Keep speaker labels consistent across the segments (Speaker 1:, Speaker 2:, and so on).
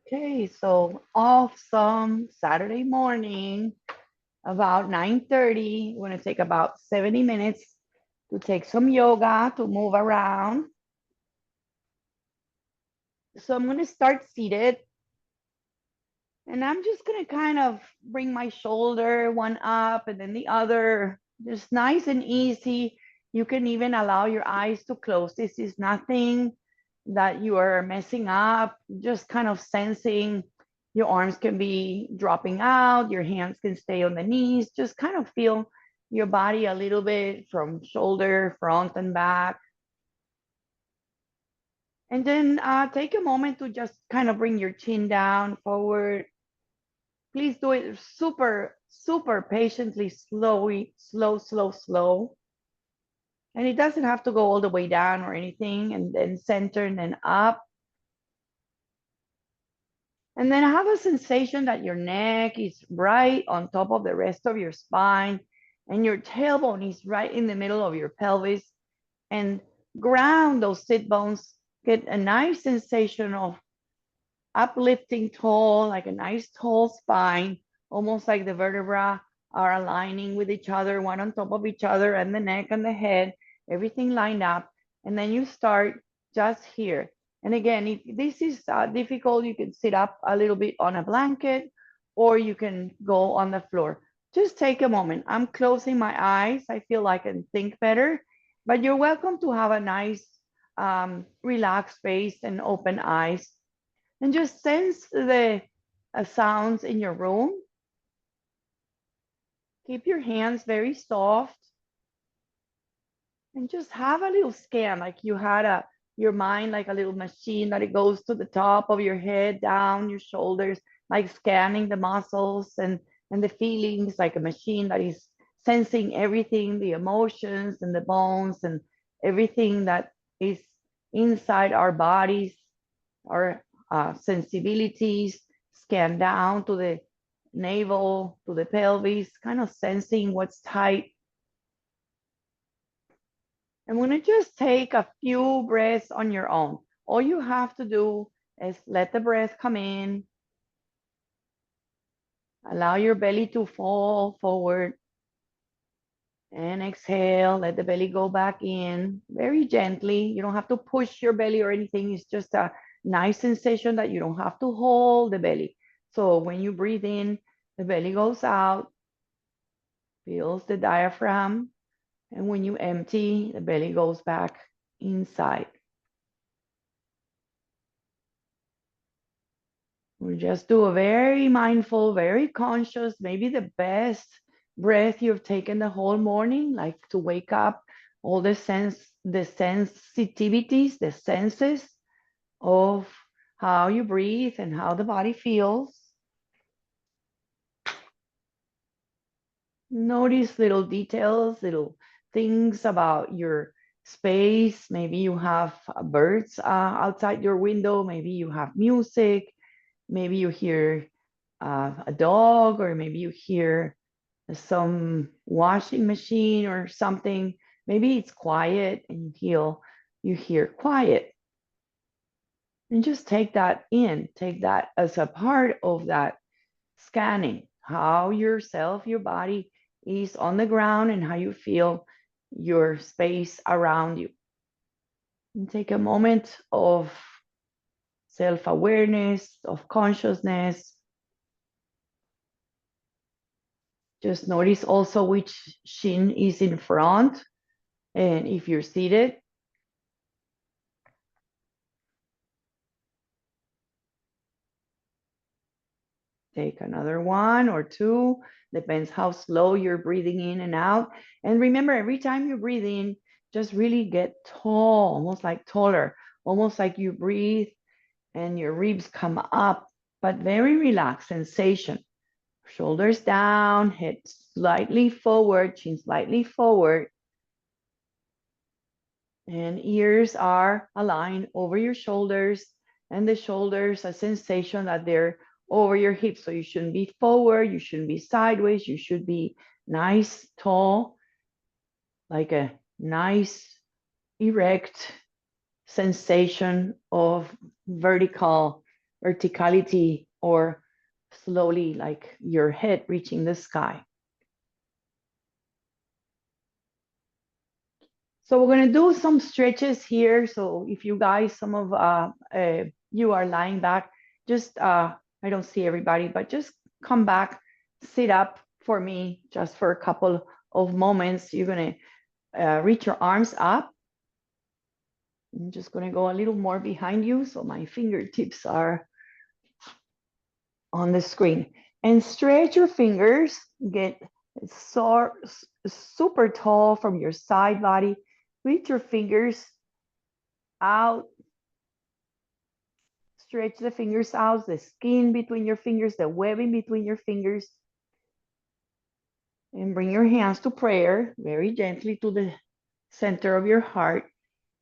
Speaker 1: Okay, so awesome Saturday morning, about 9:30. We're gonna take about 70 minutes to take some yoga, to move around. So I'm gonna start seated, and I'm just gonna kind of bring my shoulder one up and then the other, just nice and easy. You can even allow your eyes to close. This is nothing that you are messing up, just kind of sensing your arms can be dropping out, your hands can stay on the knees, just kind of feel your body a little bit from shoulder, front, and back. And then take a moment to just kind of bring your chin down forward. Please do it super, super patiently, slowly, slow, slow, slow. And it doesn't have to go all the way down or anything, and then center and then up. And then have a sensation that your neck is right on top of the rest of your spine, and your tailbone is right in the middle of your pelvis. And ground those sit bones. Get a nice sensation of uplifting tall, like a nice tall spine, almost like the vertebrae are aligning with each other, one on top of each other, and the neck and the head, everything lined up. And then you start just here. And again, if this is difficult, you can sit up a little bit on a blanket, or you can go on the floor. Just take a moment. I'm closing my eyes. I feel like I can think better, but you're welcome to have a nice, relaxed face and open eyes, and just sense the sounds in your room. Keep your hands very soft, and just have a little scan, like you had your mind like a little machine that it goes to the top of your head, down your shoulders, like scanning the muscles and the feelings, like a machine that is sensing everything, the emotions and the bones and everything that is inside our bodies, our sensibilities. Scan down to the navel, to the pelvis, kind of sensing what's tight. I'm going to just take a few breaths on your own. All you have to do is let the breath come in. Allow your belly to fall forward. And exhale, let the belly go back in very gently. You don't have to push your belly or anything. It's just a nice sensation that you don't have to hold the belly. So when you breathe in, the belly goes out, feels the diaphragm. And when you empty, the belly goes back inside. We just do a very mindful, very conscious, maybe the best breath you've taken the whole morning, like to wake up all the sensitivities, the senses of how you breathe and how the body feels. Notice little details, little things about your space. Maybe you have birds outside your window. Maybe you have music. Maybe you hear a dog, or maybe you hear some washing machine or something. Maybe it's quiet and you hear quiet. And just take that in, take that as a part of that scanning, how yourself, your body is on the ground and how you feel your space around you. And take a moment of self-awareness, of consciousness. Just notice also which shin is in front. And if you're seated, take another one or two, depends how slow you're breathing in and out. And remember, every time you breathe in, just really get tall, almost like taller, almost like you breathe and your ribs come up, but very relaxed sensation. Shoulders down, head slightly forward, chin slightly forward. And ears are aligned over your shoulders, and the shoulders, a sensation that they're over your hips. So you shouldn't be forward, you shouldn't be sideways, you should be nice, tall, like a nice, erect sensation of verticality, or slowly like your head reaching the sky. So we're gonna do some stretches here. So if you guys, some of you are lying back, just I don't see everybody, but just come back, sit up for me, just for a couple of moments. You're gonna reach your arms up. I'm just gonna go a little more behind you, so my fingertips are on the screen. And stretch your fingers, get so, super tall from your side body. Reach your fingers out, stretch the fingers out, the skin between your fingers, the webbing between your fingers. And bring your hands to prayer very gently to the center of your heart.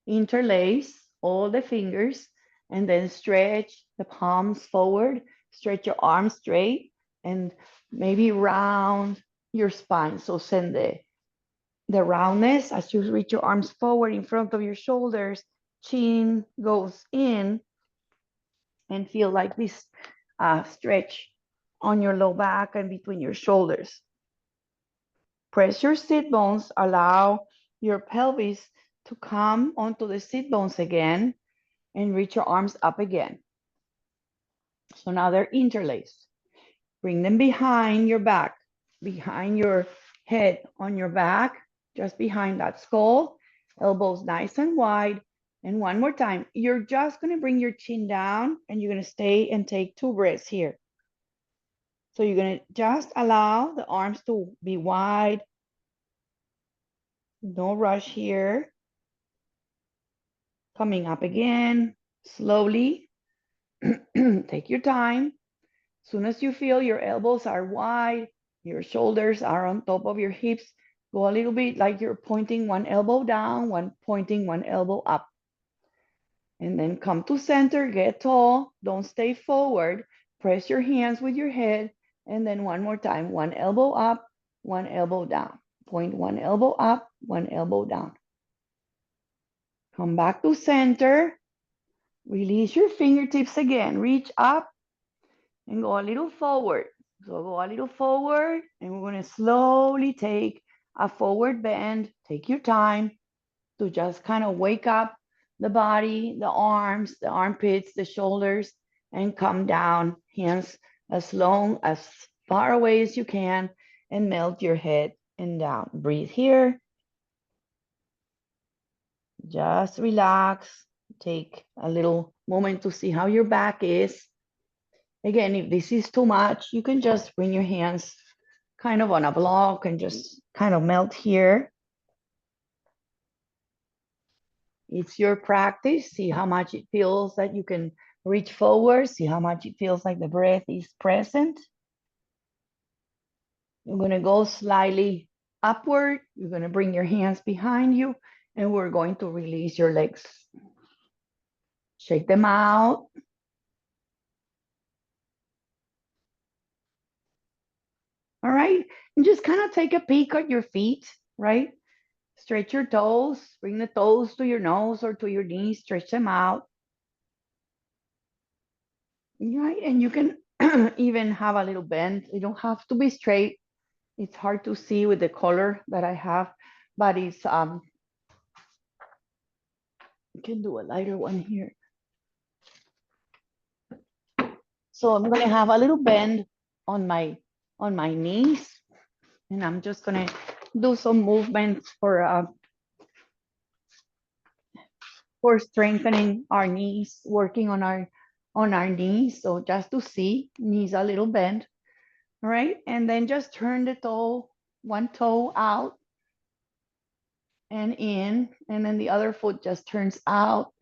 Speaker 1: Interlace all the fingers and then stretch the palms forward, stretch your arms straight, and maybe round your spine. So send the roundness as you reach your arms forward in front of your shoulders, chin goes in, and feel like this stretch on your low back and between your shoulders. Press your sit bones, allow your pelvis to come onto the sit bones again, and reach your arms up again. So now they're interlaced. Bring them behind your back, behind your head, on your back, just behind that skull, elbows nice and wide. And one more time, you're just gonna bring your chin down and you're gonna stay and take 2 breaths here. So you're gonna just allow the arms to be wide. No rush here. Coming up again, slowly. Take your time. As soon as you feel your elbows are wide, your shoulders are on top of your hips, go a little bit like you're pointing one elbow down, pointing one elbow up. And then come to center, get tall, don't stay forward. Press your hands with your head, and then one more time, one elbow up, one elbow down. Point one elbow up, one elbow down. Come back to center. Release your fingertips again. Reach up and go a little forward. So go a little forward, and we're going to slowly take a forward bend. Take your time to just kind of wake up the body, the arms, the armpits, the shoulders, and come down. Hands as long, as far away as you can, and melt your head and down. Breathe here. Just relax. Take a little moment to see how your back is. Again, if this is too much, you can just bring your hands kind of on a block and just kind of melt here. It's your practice. See how much it feels that you can reach forward. See how much it feels like the breath is present. You're going to go slightly upward. You're going to bring your hands behind you, and we're going to release your legs. Shake them out. All right. And just kind of take a peek at your feet, right? Stretch your toes. Bring the toes to your nose or to your knees. Stretch them out. Right. And you can even have a little bend. You don't have to be straight. It's hard to see with the color that I have, but it's you can do a lighter one here. So I'm gonna have a little bend on my knees, and I'm just gonna do some movements for strengthening our knees, working on our knees. So just to see, knees a little bend, all right? And then just turn the toe, one toe out and in, and then the other foot just turns out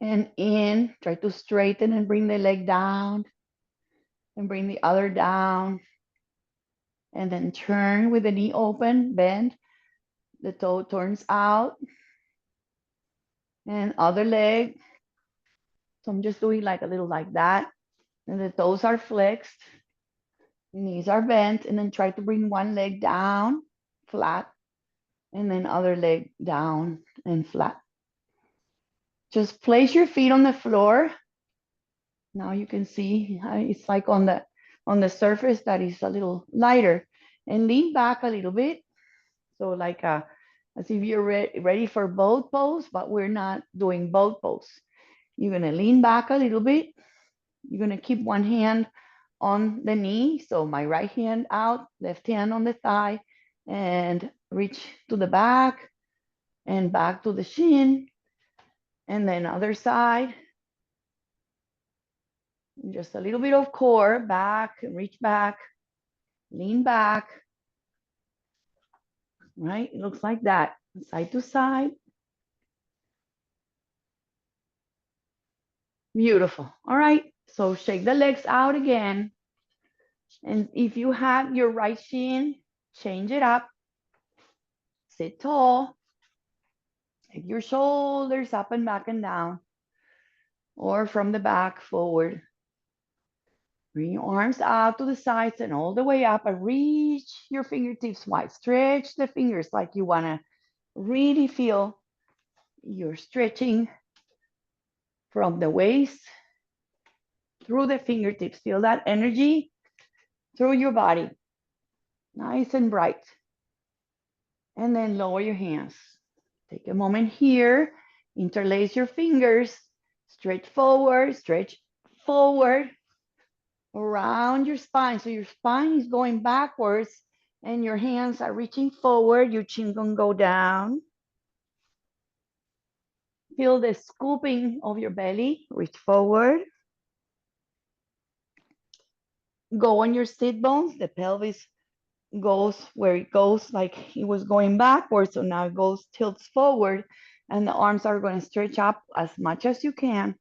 Speaker 1: and in. Try to straighten and bring the leg down and bring the other down. And then turn with the knee open, bend. The toe turns out. And other leg. So I'm just doing like a little like that. And the toes are flexed. Knees are bent. And then try to bring one leg down, flat. And then other leg down and flat. Just place your feet on the floor. Now you can see it's like on the surface that is a little lighter, and lean back a little bit. So like as if you're ready for boat pose, but we're not doing boat pose. You're gonna lean back a little bit. You're gonna keep one hand on the knee. So my right hand out, left hand on the thigh, and reach to the back and back to the shin. And then other side. Just a little bit of core back, reach back, lean back, right? It looks like that, side to side. Beautiful. All right, so shake the legs out again. And if you have your right shin, change it up. Sit tall. Take your shoulders up and back and down, or from the back forward. Bring your arms out to the sides and all the way up, and reach your fingertips wide. Stretch the fingers like you want to really feel you're stretching from the waist through the fingertips. Feel that energy through your body. Nice and bright. And then lower your hands. Take a moment here. Interlace your fingers. Stretch forward around your spine. So your spine is going backwards and your hands are reaching forward. Your chin can go down. Feel the scooping of your belly. Reach forward. Go on your sit bones. The pelvis goes where it goes, like it was going backwards. So now it goes, tilts forward, and the arms are going to stretch up as much as you can.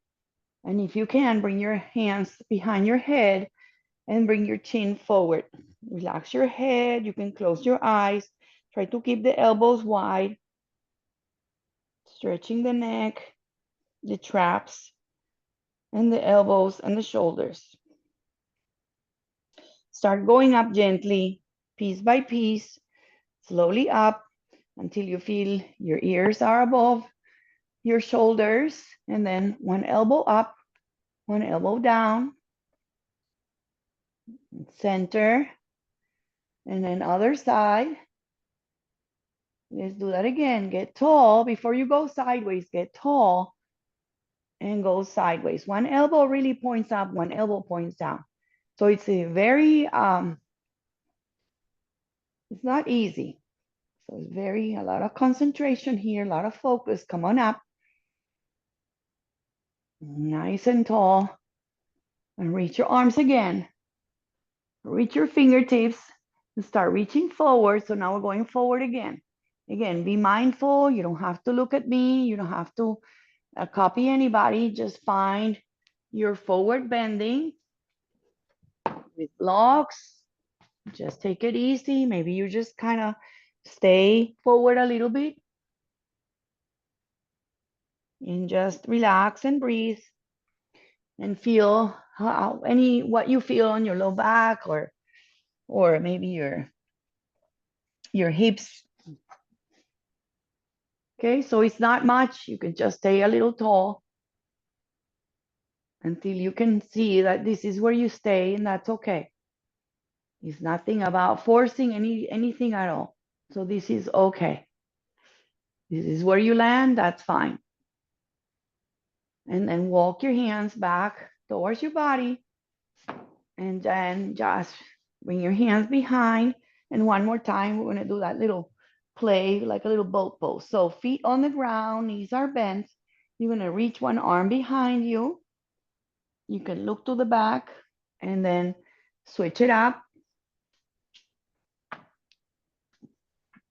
Speaker 1: And if you can, bring your hands behind your head and bring your chin forward. Relax your head. You can close your eyes. Try to keep the elbows wide, stretching the neck, the traps, and the elbows and the shoulders. Start going up gently, piece by piece, slowly up until you feel your ears are above your shoulders, and then one elbow up, one elbow down, center, and then other side. Let's do that again. Get tall before you go sideways. Get tall and go sideways. One elbow really points up, one elbow points down. So it's a very, it's not easy. So it's a lot of concentration here, a lot of focus. Come on up. Nice and tall. And reach your arms again. Reach your fingertips and start reaching forward. So now we're going forward again. Again, be mindful. You don't have to look at me. You don't have to copy anybody. Just find your forward bending with blocks. Just take it easy. Maybe you just kind of stay forward a little bit and just relax and breathe and feel what you feel on your low back, or maybe your hips. Okay, so it's not much. You can just stay a little tall until you can see that this is where you stay, and that's okay. It's nothing about forcing anything at all. So this is okay. This is where you land, that's fine. And then walk your hands back towards your body, and then just bring your hands behind. And one more time, we're gonna do that little play, like a little boat pose. So feet on the ground, knees are bent. You're gonna reach one arm behind you. You can look to the back and then switch it up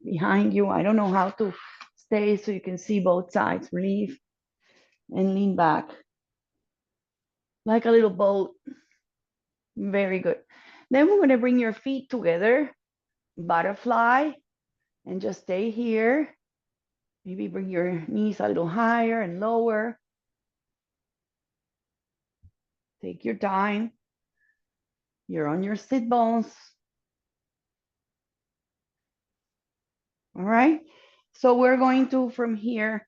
Speaker 1: behind you. I don't know how to stay so you can see both sides. Relieve and lean back like a little boat. Very good. Then we're going to bring your feet together, butterfly, and just stay here. Maybe bring your knees a little higher and lower. Take your time. You're on your sit bones. All right. So we're going to, from here,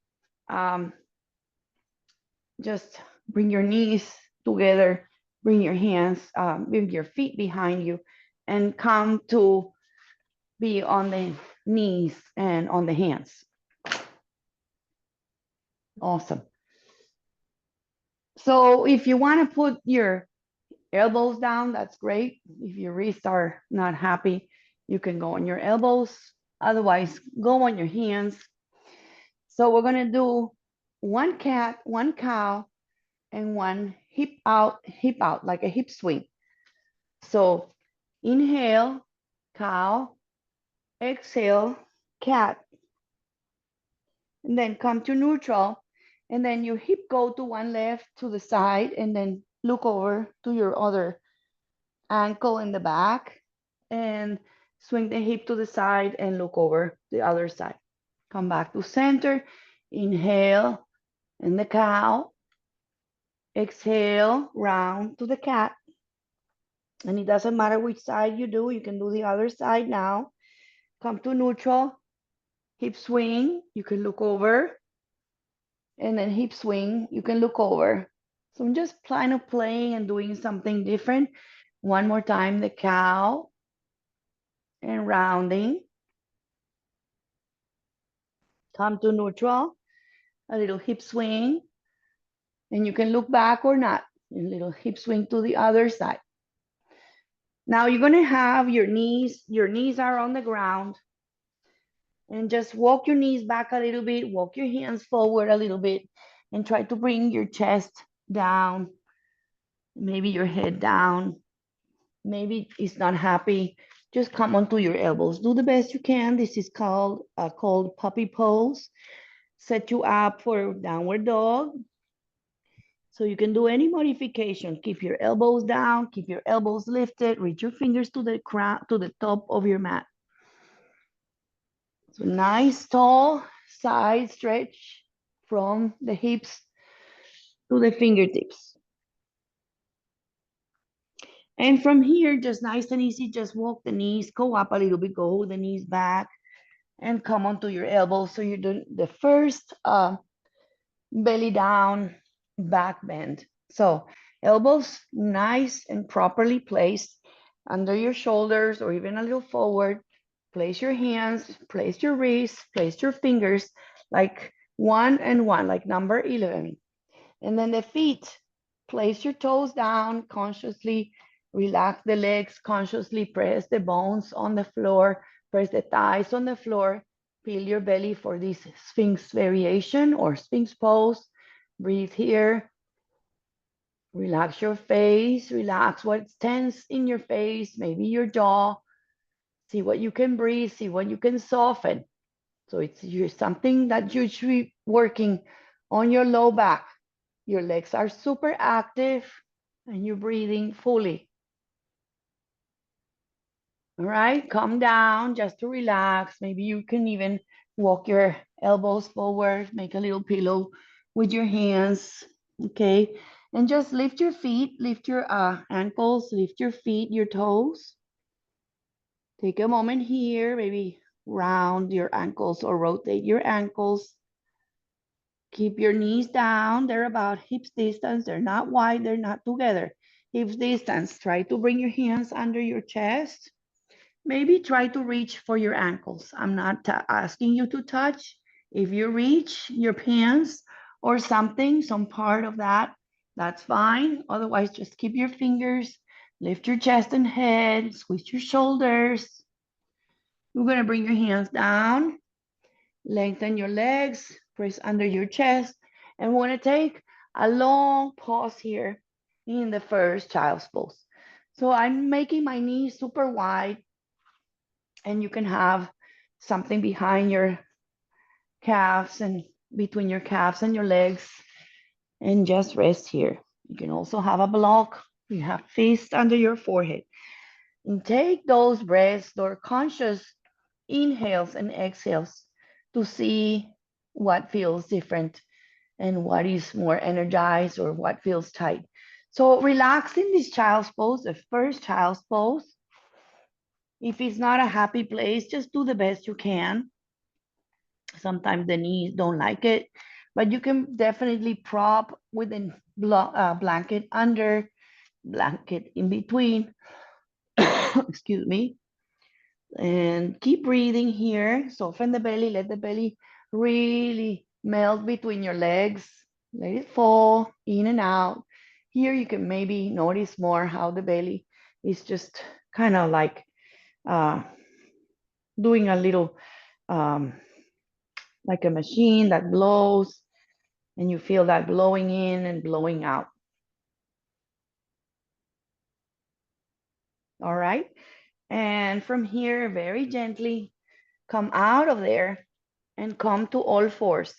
Speaker 1: Just bring your knees together, bring your hands, bring your feet behind you, and come to be on the knees and on the hands. Awesome. So if you want to put your elbows down, that's great. If your wrists are not happy, you can go on your elbows. Otherwise, go on your hands. So we're going to do one cat, one cow, and one hip out, like a hip swing. So inhale, cow, exhale, cat, and then come to neutral. And then your hip go to one left to the side, and then look over to your other ankle in the back, and swing the hip to the side and look over the other side. Come back to center. Inhale in the cow. Exhale, round to the cat. And it doesn't matter which side you do. You can do the other side now. Come to neutral. Hip swing. You can look over. And then hip swing. You can look over. So I'm just kind of playing and doing something different. One more time, the cow. And rounding. Come to neutral. A little hip swing. And you can look back or not. A little hip swing to the other side. Now you're going to have your knees are on the ground. And just walk your knees back a little bit, walk your hands forward a little bit, and try to bring your chest down, maybe your head down. Maybe it's not happy. Just come onto your elbows. Do the best you can. This is called puppy pose. Set you up for downward dog. So you can do any modification. Keep your elbows down, keep your elbows lifted, reach your fingers to the crown, to the top of your mat. So nice tall side stretch from the hips to the fingertips. And from here, just nice and easy, just walk the knees, go up a little bit, go the knees back, and come onto your elbows. So you're doing the first belly down, back bend. So elbows nice and properly placed under your shoulders or even a little forward. Place your hands, place your wrists, place your fingers like 1 and 1, like number 11. And then the feet, place your toes down consciously, relax the legs, consciously press the bones on the floor, press the thighs on the floor, feel your belly for this Sphinx variation or Sphinx pose. Breathe here. Relax your face, relax what's tense in your face, maybe your jaw. See what you can breathe, see what you can soften. So it's something that you should be working on your low back. Your legs are super active and you're breathing fully. All right, calm down just to relax. Maybe you can even walk your elbows forward, make a little pillow with your hands, okay? And just lift your feet, lift your ankles, lift your feet, your toes. Take a moment here, maybe round your ankles or rotate your ankles. Keep your knees down. They're about hips distance. They're not wide. They're not together. Hips distance. Try to bring your hands under your chest. Maybe try to reach for your ankles. I'm not asking you to touch. If you reach your hands or something, some part of that, that's fine. Otherwise, just keep your fingers. Lift your chest and head. Squeeze your shoulders. You're going to bring your hands down. Lengthen your legs, press under your chest, and we want to take a long pause here in the first child's pose. So I'm making my knees super wide, and you can have something behind your calves and between your calves and your legs, and just rest here. You can also have a block. You have fists under your forehead. And take those breaths, those conscious inhales and exhales to see what feels different and what is more energized or what feels tight. So relax in this child's pose, the first child's pose. If it's not a happy place, just do the best you can. Sometimes the knees don't like it. but you can definitely prop with a blanket under, blanket in between. Excuse me. And keep breathing here. Soften the belly, let the belly really melt between your legs. Let it fall in and out. Here you can maybe notice more how the belly is just kind of like uh, doing a little, um, like a machine that blows, and you feel that blowing in and blowing out. All right. And from here, very gently come out of there and come to all fours.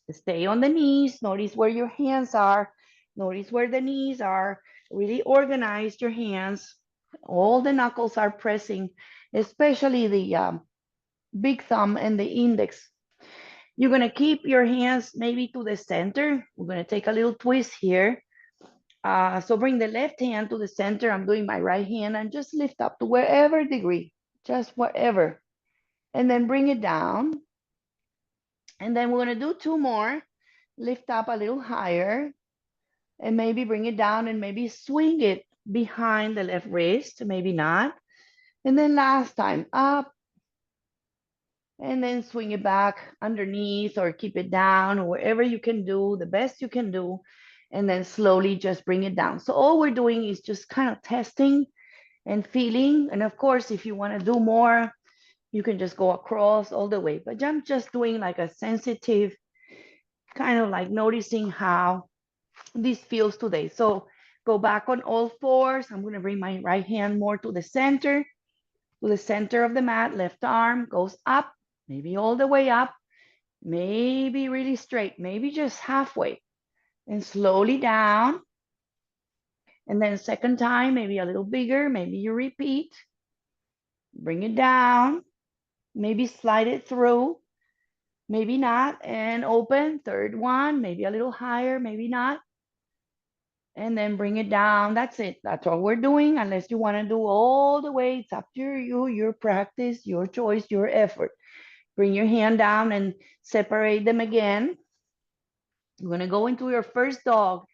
Speaker 1: Stay on the knees. Notice where your hands are. Notice where the knees are. Really organize your hands. All the knuckles are pressing, especially the big thumb and the index. You're going to keep your hands maybe to the center. We're going to take a little twist here. So bring the left hand to the center. I'm doing my right hand and just lift up to wherever degree, just whatever. And then bring it down. And then we're going to do two more. Lift up a little higher and maybe bring it down and maybe swing it behind the left wrist, maybe not. And then last time up and then swing it back underneath or keep it down or wherever you can do, the best you can do. And then slowly just bring it down. So all we're doing is just kind of testing and feeling. And of course, if you want to do more, you can just go across all the way. But I'm just doing like a sensitive, kind of like noticing how this feels today. So go back on all fours. I'm going to bring my right hand more to the center of the mat. Left arm goes up, maybe all the way up, maybe really straight, maybe just halfway, and slowly down. And then second time, maybe a little bigger, maybe you repeat, bring it down, maybe slide it through, maybe not, and open. Third one, maybe a little higher, maybe not. And then bring it down. That's it. That's all we're doing. Unless you want to do all the way, it's up to you, your practice, your choice, your effort. Bring your hand down and separate them again. You're going to go into your first dog,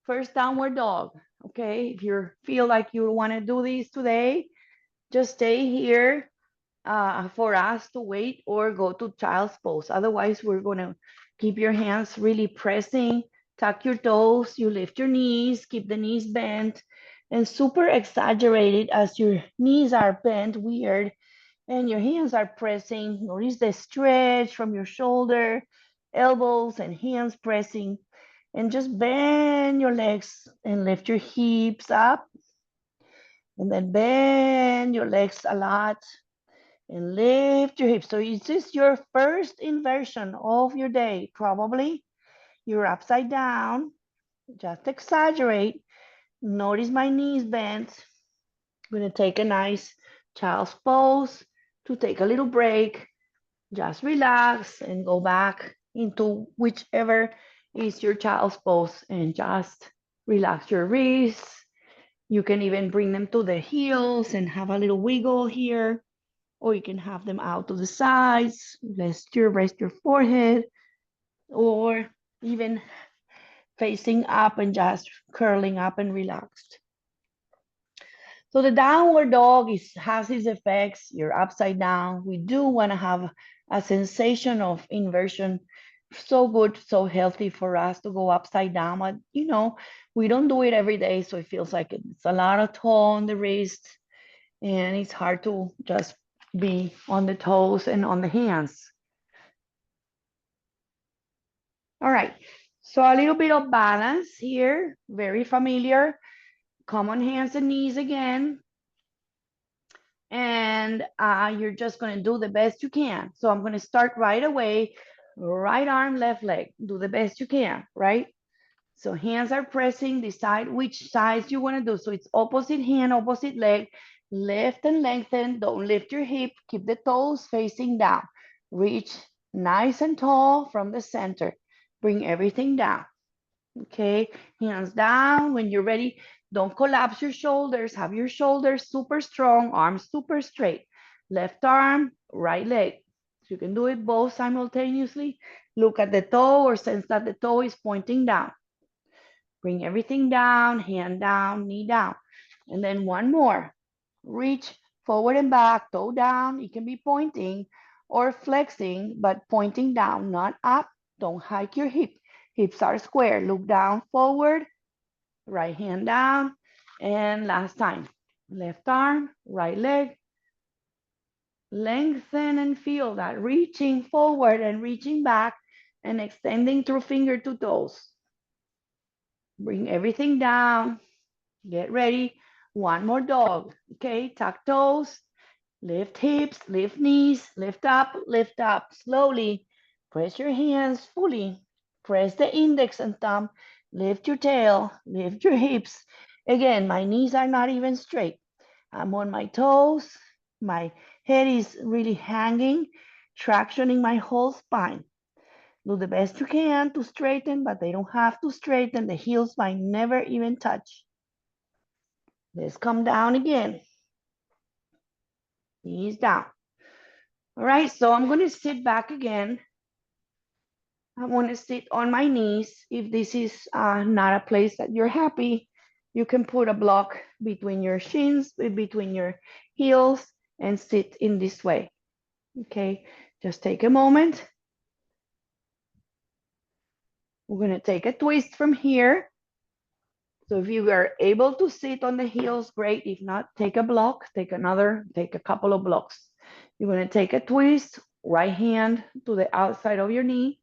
Speaker 1: first downward dog. Okay. If you feel like you want to do these today, just stay here for us to wait or go to child's pose. Otherwise, we're going to keep your hands really pressing, tuck your toes, you lift your knees, keep the knees bent, and super exaggerated as your knees are bent weird and your hands are pressing. Notice the stretch from your shoulder, elbows, and hands pressing. And just bend your legs and lift your hips up. And then bend your legs a lot and lift your hips. So this is your first inversion of your day, probably. You're upside down, just exaggerate. Notice my knees bent. I'm gonna take a nice child's pose to take a little break. Just relax and go back into whichever is your child's pose and just relax your wrists. You can even bring them to the heels and have a little wiggle here, or you can have them out to the sides. Rest your forehead, or even facing up and just curling up and relaxed. So the downward dog has its effects. You're upside down. We do want to have a sensation of inversion. So good, so healthy for us to go upside down. But we don't do it every day, so it feels like it's a lot of toll on the wrist, and it's hard to just be on the toes and on the hands. All right, so a little bit of balance here, very familiar. Come on hands and knees again. And you're just gonna do the best you can. So I'm gonna start right away, right arm, left leg. Do the best you can, right? So hands are pressing, decide which sides you wanna do. So it's opposite hand, opposite leg, lift and lengthen, don't lift your hip, keep the toes facing down. Reach nice and tall from the center. Bring everything down. Okay, hands down. When you're ready, don't collapse your shoulders. Have your shoulders super strong, arms super straight. Left arm, right leg. So you can do it both simultaneously. Look at the toe or sense that the toe is pointing down. Bring everything down, hand down, knee down. And then one more. Reach forward and back, toe down. It can be pointing or flexing, but pointing down, not up. Don't hike your hip. Hips are square. Look down, forward, right hand down. And last time, left arm, right leg. Lengthen and feel that, reaching forward and reaching back and extending through finger to toes. Bring everything down. Get ready. One more dog. Okay, tuck toes, lift hips, lift knees, lift up, slowly. Press your hands fully. Press the index and thumb. Lift your tail, lift your hips. Again, my knees are not even straight. I'm on my toes. My head is really hanging, tractioning my whole spine. Do the best you can to straighten, but they don't have to straighten. The heels might never even touch. Let's come down again. Knees down. All right, so I'm going to sit back again. I want to sit on my knees. If this is not a place that you're happy, you can put a block between your shins, between your heels, and sit in this way. Okay, just take a moment. We're going to take a twist from here. So if you are able to sit on the heels, great. If not, take a block, take a couple of blocks. You're going to take a twist, right hand to the outside of your knee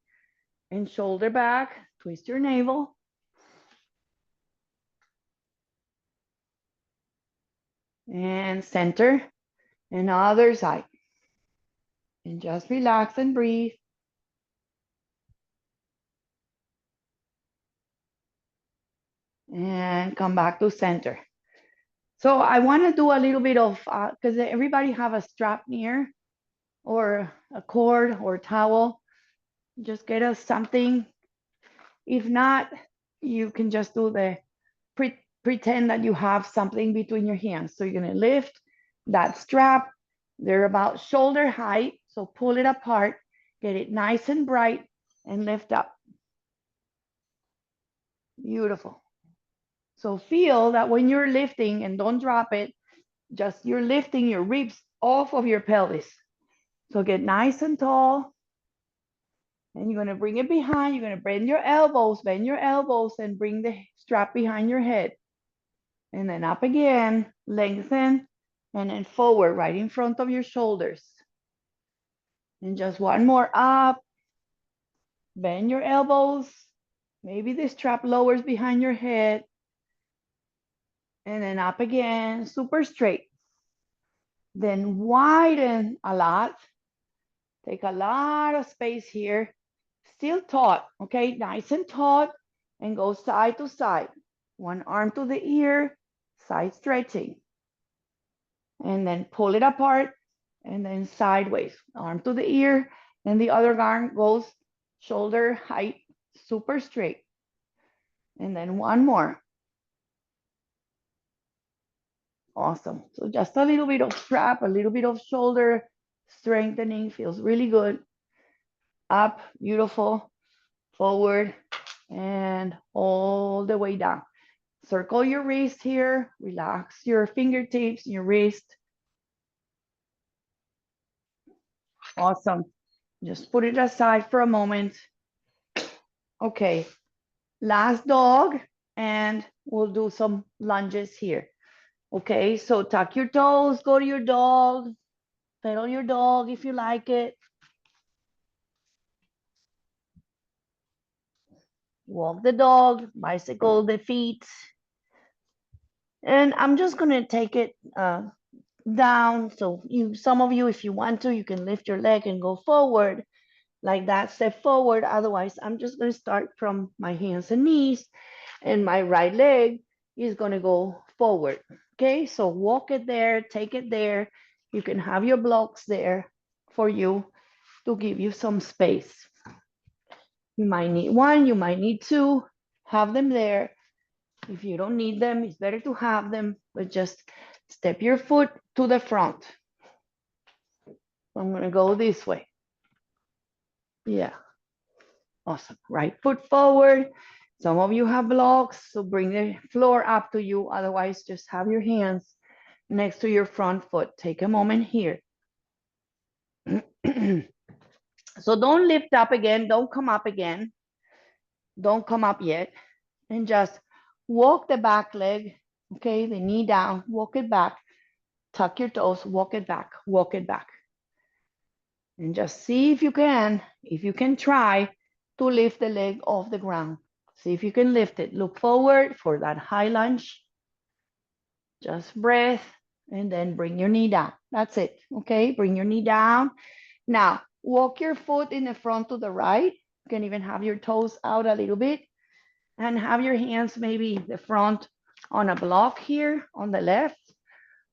Speaker 1: and shoulder back, twist your navel. And center and other side. And just relax and breathe. And come back to center. So I want to do a little bit of, because everybody have a strap near or a cord or towel. Just get us something. If not, you can just do the pretend that you have something between your hands. So you're going to lift that strap. They're about shoulder height. So pull it apart, get it nice and bright, and lift up. Beautiful. So feel that when you're lifting, and don't drop it, just you're lifting your ribs off of your pelvis. So get nice and tall. And you're going to bring it behind. You're going to bend your elbows, and bring the strap behind your head. And then up again, lengthen, and then forward right in front of your shoulders. And just one more up. Bend your elbows. Maybe the strap lowers behind your head. And then up again, super straight. Then widen a lot. Take a lot of space here. Still taut, okay? Nice and taut. And go side to side. One arm to the ear, side stretching. And then pull it apart. And then sideways. Arm to the ear. And the other arm goes shoulder height, super straight. And then one more. Awesome. So just a little bit of strap, a little bit of shoulder strengthening, feels really good. Up, beautiful, forward, and all the way down. Circle your wrist here, relax your fingertips, your wrist. Awesome. Just put it aside for a moment. Okay, last dog, and we'll do some lunges here. Okay, so tuck your toes, go to your dog, pedal your dog if you like it. Walk the dog, bicycle the feet. And I'm just gonna take it down. So some of you, if you want to, you can lift your leg and go forward like that, step forward. Otherwise, I'm just gonna start from my hands and knees, and my right leg is gonna go forward. Okay, so walk it there, take it there. You can have your blocks there for you to give you some space. You might need one, you might need two, have them there. If you don't need them, it's better to have them, but just step your foot to the front. I'm gonna go this way. Yeah. Awesome. Right foot forward. Some of you have blocks, so bring the floor up to you. Otherwise, just have your hands next to your front foot. Take a moment here. So don't lift up again. Don't come up again. Don't come up yet. And just walk the back leg. Okay, the knee down. Walk it back. Tuck your toes. Walk it back. Walk it back. And just see if you can try to lift the leg off the ground. See if you can lift it. Look forward for that high lunge. Just breath and then bring your knee down. That's it. Okay, bring your knee down. Now, walk your foot in the front to the right. You can even have your toes out a little bit and have your hands maybe the front on a block here on the left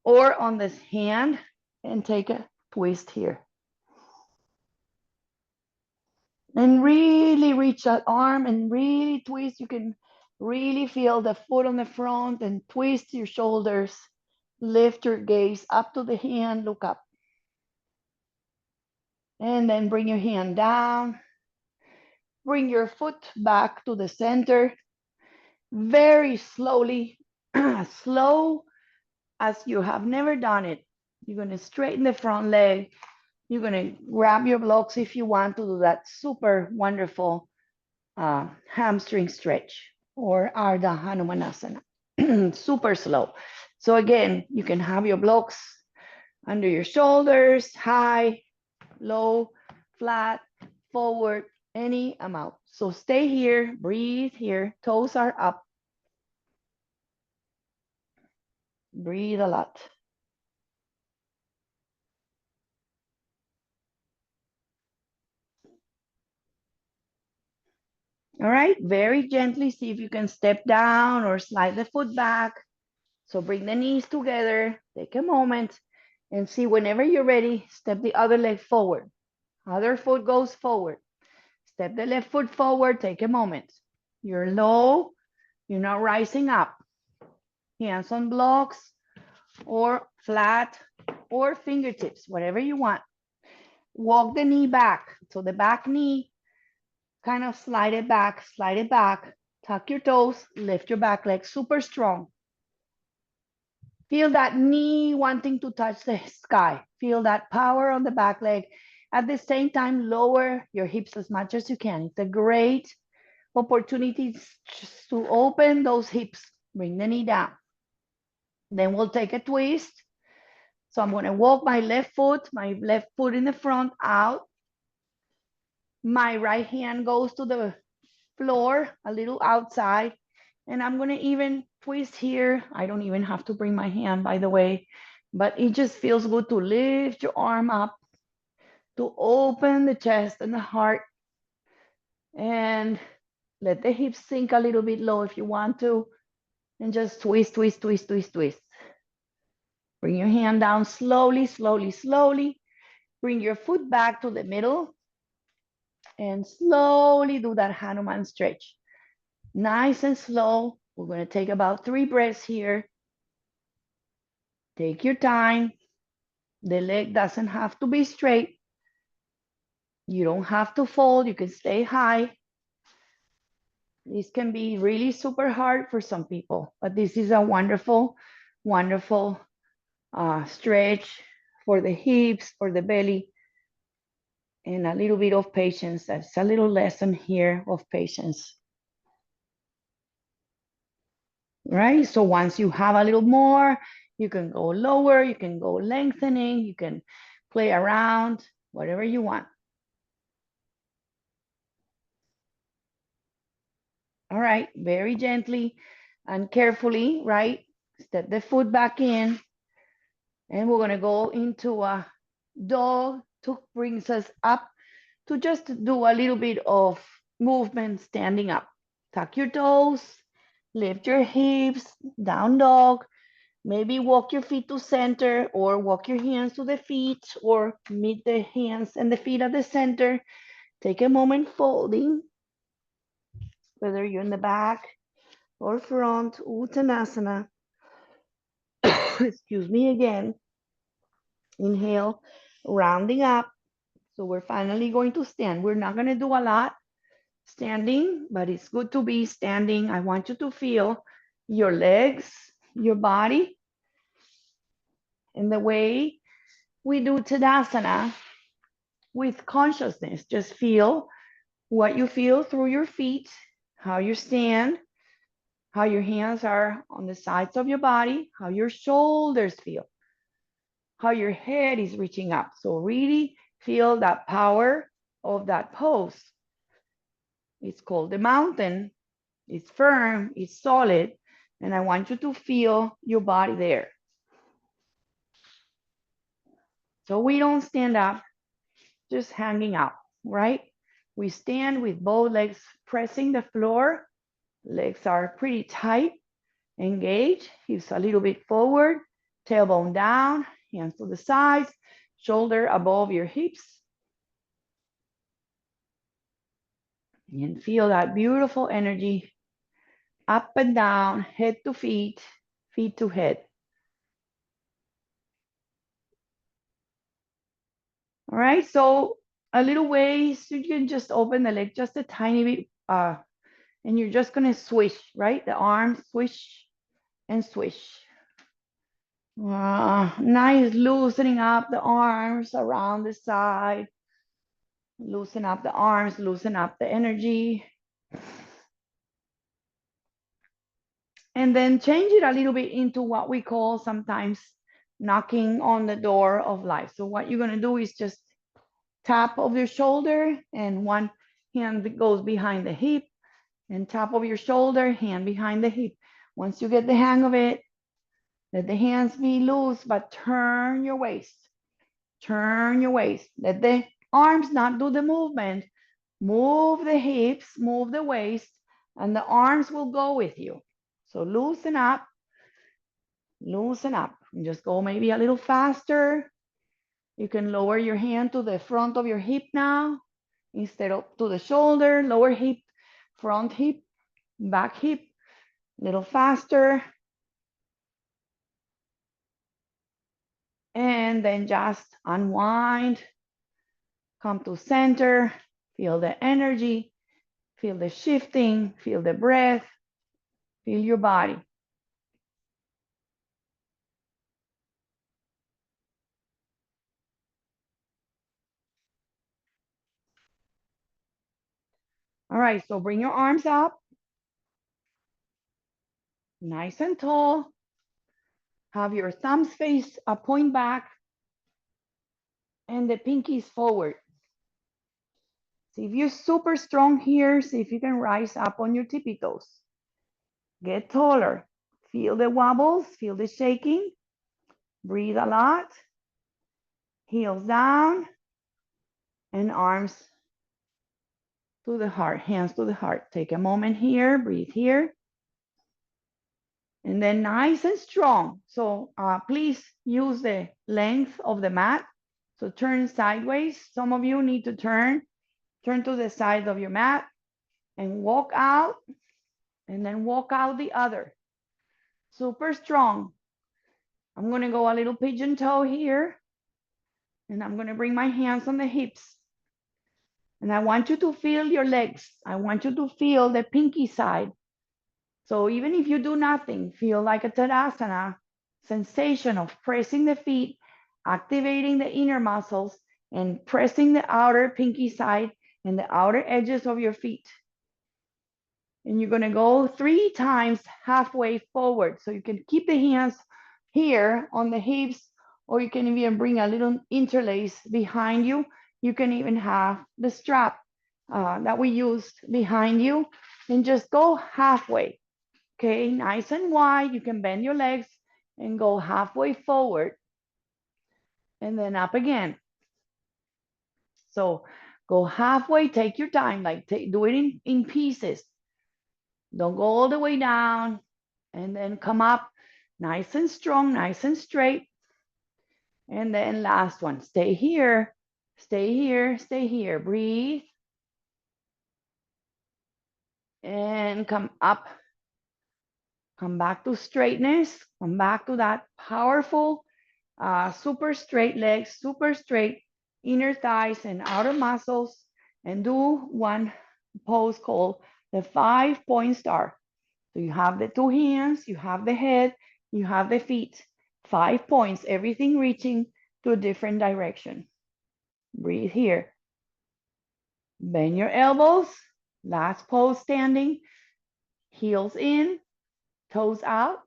Speaker 1: or on this hand and take a twist here. And really reach that arm and really twist. You can really feel the foot on the front and twist your shoulders. Lift your gaze up to the hand, look up. And then bring your hand down. Bring your foot back to the center. Very slowly, as slow as you have never done it. You're going to straighten the front leg. You're going to grab your blocks if you want to do that super wonderful hamstring stretch or Ardha Hanumanasana. Super slow. So again, you can have your blocks under your shoulders, high, low, flat, forward, any amount. So stay here, breathe here, toes are up. Breathe a lot. All right, very gently, see if you can step down or slide the foot back. So bring the knees together, take a moment and see whenever you're ready, step the other leg forward. Other foot goes forward. Step the left foot forward, take a moment. You're low, you're not rising up. Hands on blocks or flat or fingertips, whatever you want. Walk the knee back. So the back knee, kind of slide it back, tuck your toes, lift your back leg super strong. Feel that knee wanting to touch the sky. Feel that power on the back leg. At the same time, lower your hips as much as you can. It's a great opportunity to open those hips. Bring the knee down. Then we'll take a twist. So I'm going to walk my left foot in the front out. My right hand goes to the floor, a little outside. And I'm going to even twist here. I don't even have to bring my hand, by the way, but it just feels good to lift your arm up, to open the chest and the heart, and let the hips sink a little bit low if you want to, and just twist, twist, twist, twist, twist. Bring your hand down slowly, slowly, slowly. Bring your foot back to the middle and slowly do that Hanuman stretch. Nice and slow. We're going to take about 3 breaths here. Take your time. The leg doesn't have to be straight. You don't have to fold. You can stay high. This can be really super hard for some people, but this is a wonderful, wonderful stretch for the hips, for the belly, and a little bit of patience. That's a little lesson here of patience. Right? So once you have a little more, you can go lower, you can go lengthening, you can play around, whatever you want. All right, very gently and carefully, right? Step the foot back in. And we're gonna go into a dog. Brings us up to just do a little bit of movement standing up. Tuck your toes, lift your hips, down dog. Maybe walk your feet to center or walk your hands to the feet or meet the hands and the feet at the center. Take a moment folding, whether you're in the back or front, Uttanasana. Excuse me again. Inhale, rounding up. So we're finally going to stand. We're not going to do a lot. standing, but it's good to be standing. I want you to feel your legs, your body, and the way we do tadasana with consciousness. Just feel what you feel through your feet, how you stand, how your hands are on the sides of your body, how your shoulders feel, how your head is reaching up. So really feel that power of that pose. It's called the mountain. It's firm, it's solid, and I want you to feel your body there. So we don't stand up just hanging out, right? We stand with both legs pressing the floor. Legs are pretty tight, engaged, hips a little bit forward, tailbone down, hands to the sides, shoulder above your hips. And feel that beautiful energy up and down, head to feet, feet to head. All right, so a little ways, you can just open the leg just a tiny bit, and you're just gonna swish, right? The arms swish and swish. Nice, loosening up the arms around the side. Loosen up the arms, loosen up the energy. And then change it a little bit into what we call sometimes knocking on the door of life. So what you're gonna do is just tap of your shoulder, and one hand goes behind the hip, and top of your shoulder, hand behind the hip. Once you get the hang of it, let the hands be loose, but turn your waist. Turn your waist. Let the arms not do the movement. Move the hips, move the waist, and the arms will go with you. So loosen up, loosen up. And just go maybe a little faster. You can lower your hand to the front of your hip now, instead of to the shoulder, lower hip, front hip, back hip, a little faster. And then just unwind, come to center, feel the energy, feel the shifting, feel the breath, feel your body. All right, so bring your arms up, nice and tall. Have your thumbs face a point back and the pinkies forward. See if you're super strong here, see if you can rise up on your tippy toes. Get taller. Feel the wobbles, feel the shaking. Breathe a lot. Heels down and arms to the heart, hands to the heart. Take a moment here, breathe here. And then nice and strong. So please use the length of the mat. So turn sideways. Some of you need to turn to the side of your mat and walk out, and then walk out the other. Super strong. I'm gonna go a little pigeon toe here, and I'm gonna bring my hands on the hips. And I want you to feel your legs. I want you to feel the pinky side. So even if you do nothing, feel like a tadasana sensation of pressing the feet, activating the inner muscles, and pressing the outer pinky side and the outer edges of your feet. And you're gonna go 3 times halfway forward. So you can keep the hands here on the hips, or you can even bring a little interlace behind you. You can even have the strap that we used behind you, and just go halfway. Okay, nice and wide. You can bend your legs and go halfway forward and then up again. So go halfway, take your time, like do it in pieces. Don't go all the way down, and then come up nice and strong, nice and straight. And then last one, stay here, stay here, stay here. Breathe. And come up, come back to straightness, come back to that powerful, super straight legs, super straight inner thighs and outer muscles, and do one pose called the 5-point star. So you have the two hands, you have the head, you have the feet. 5 points, everything reaching to a different direction. Breathe here. Bend your elbows. Last pose standing. Heels in, toes out,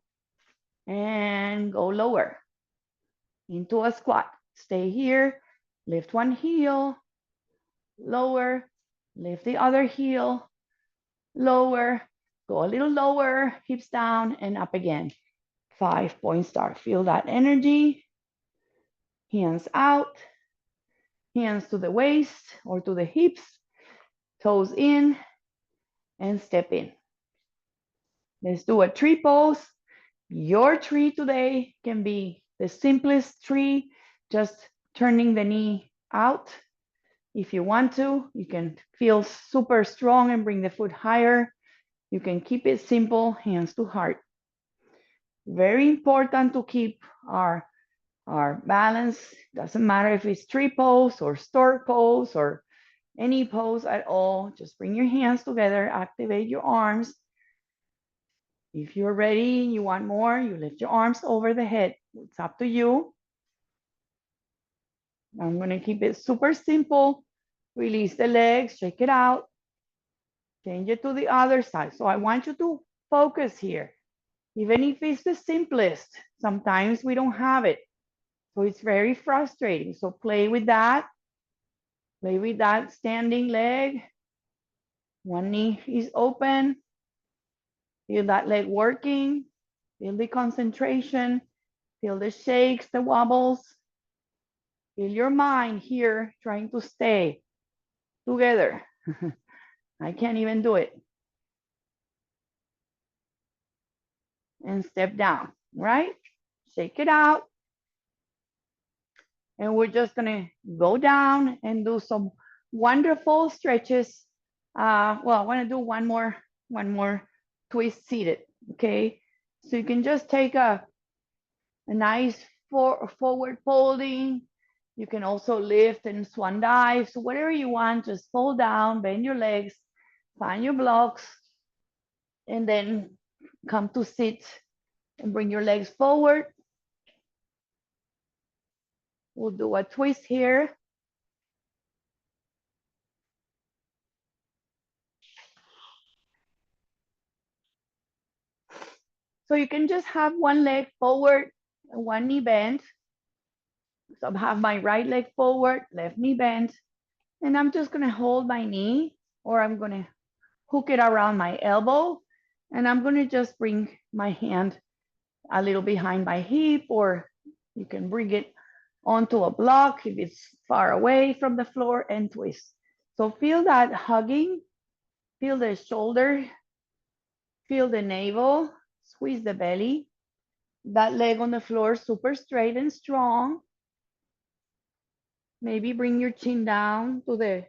Speaker 1: and go lower into a squat. Stay here. Lift one heel, lower, lift the other heel, lower, go a little lower, hips down and up again. 5-point star. Feel that energy. Hands out, hands to the waist or to the hips, toes in, and step in. Let's do a tree pose. Your tree today can be the simplest tree, just turning the knee out. If you want to, you can feel super strong and bring the foot higher. You can keep it simple, hands to heart. Very important to keep our balance. Doesn't matter if it's tree pose or stork pose or any pose at all. Just bring your hands together, activate your arms. If you're ready and you want more, you lift your arms over the head. It's up to you. I'm going to keep it super simple. Release the legs, shake it out. Change it to the other side. So I want you to focus here. Even if it's the simplest, sometimes we don't have it. So it's very frustrating. So play with that. Play with that standing leg. One knee is open. Feel that leg working. Feel the concentration. Feel the shakes, the wobbles. Feel your mind here trying to stay together. I can't even do it. And step down, right? Shake it out. And we're just gonna go down and do some wonderful stretches. Well, I wanna do one more twist seated, okay? So you can just take a nice forward folding. You can also lift and swan dive. So whatever you want, just fold down, bend your legs, find your blocks, and then come to sit and bring your legs forward. We'll do a twist here. So you can just have one leg forward, one knee bent. So I have my right leg forward, left knee bent, and I'm just gonna hold my knee, or I'm gonna hook it around my elbow, and I'm gonna just bring my hand a little behind my hip, or you can bring it onto a block if it's far away from the floor, and twist. So feel that hugging, feel the shoulder, feel the navel, squeeze the belly, that leg on the floor super straight and strong. Maybe bring your chin down to the,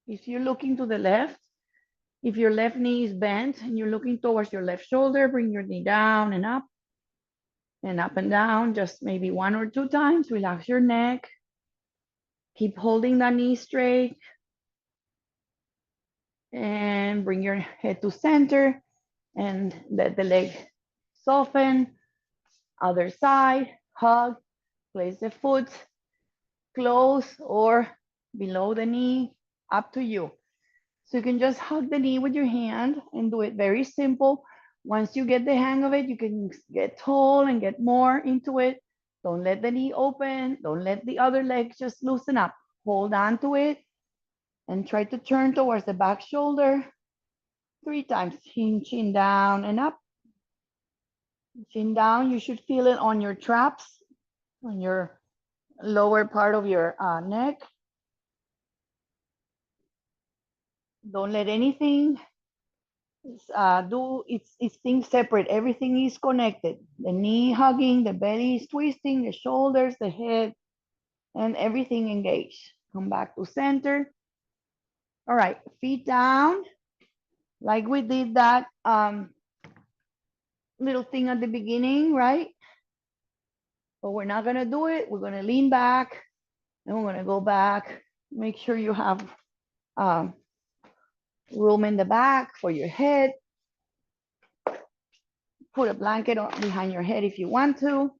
Speaker 1: if you're looking to the left, if your left knee is bent and you're looking towards your left shoulder, bring your knee down and up and down, just maybe 1 or 2 times. Relax your neck. Keep holding that knee straight. And bring your head to center and let the leg soften. Other side, hug, place the foot close or below the knee, up to you. So you can just hug the knee with your hand and do it very simple. Once you get the hang of it, you can get tall and get more into it. Don't let the knee open. Don't let the other leg just loosen up. Hold on to it and try to turn towards the back shoulder 3 times. Chin down and up. Chin down. You should feel it on your traps, on your lower part of your neck. Don't let anything do it's things separate. Everything is connected. The knee hugging, the belly is twisting, the shoulders, the head, and everything engaged. Come back to center. All right, feet down, like we did that little thing at the beginning, right? But we're not gonna do it. We're gonna lean back, and we're gonna go back. Make sure you have room in the back for your head. Put a blanket behind your head if you want to.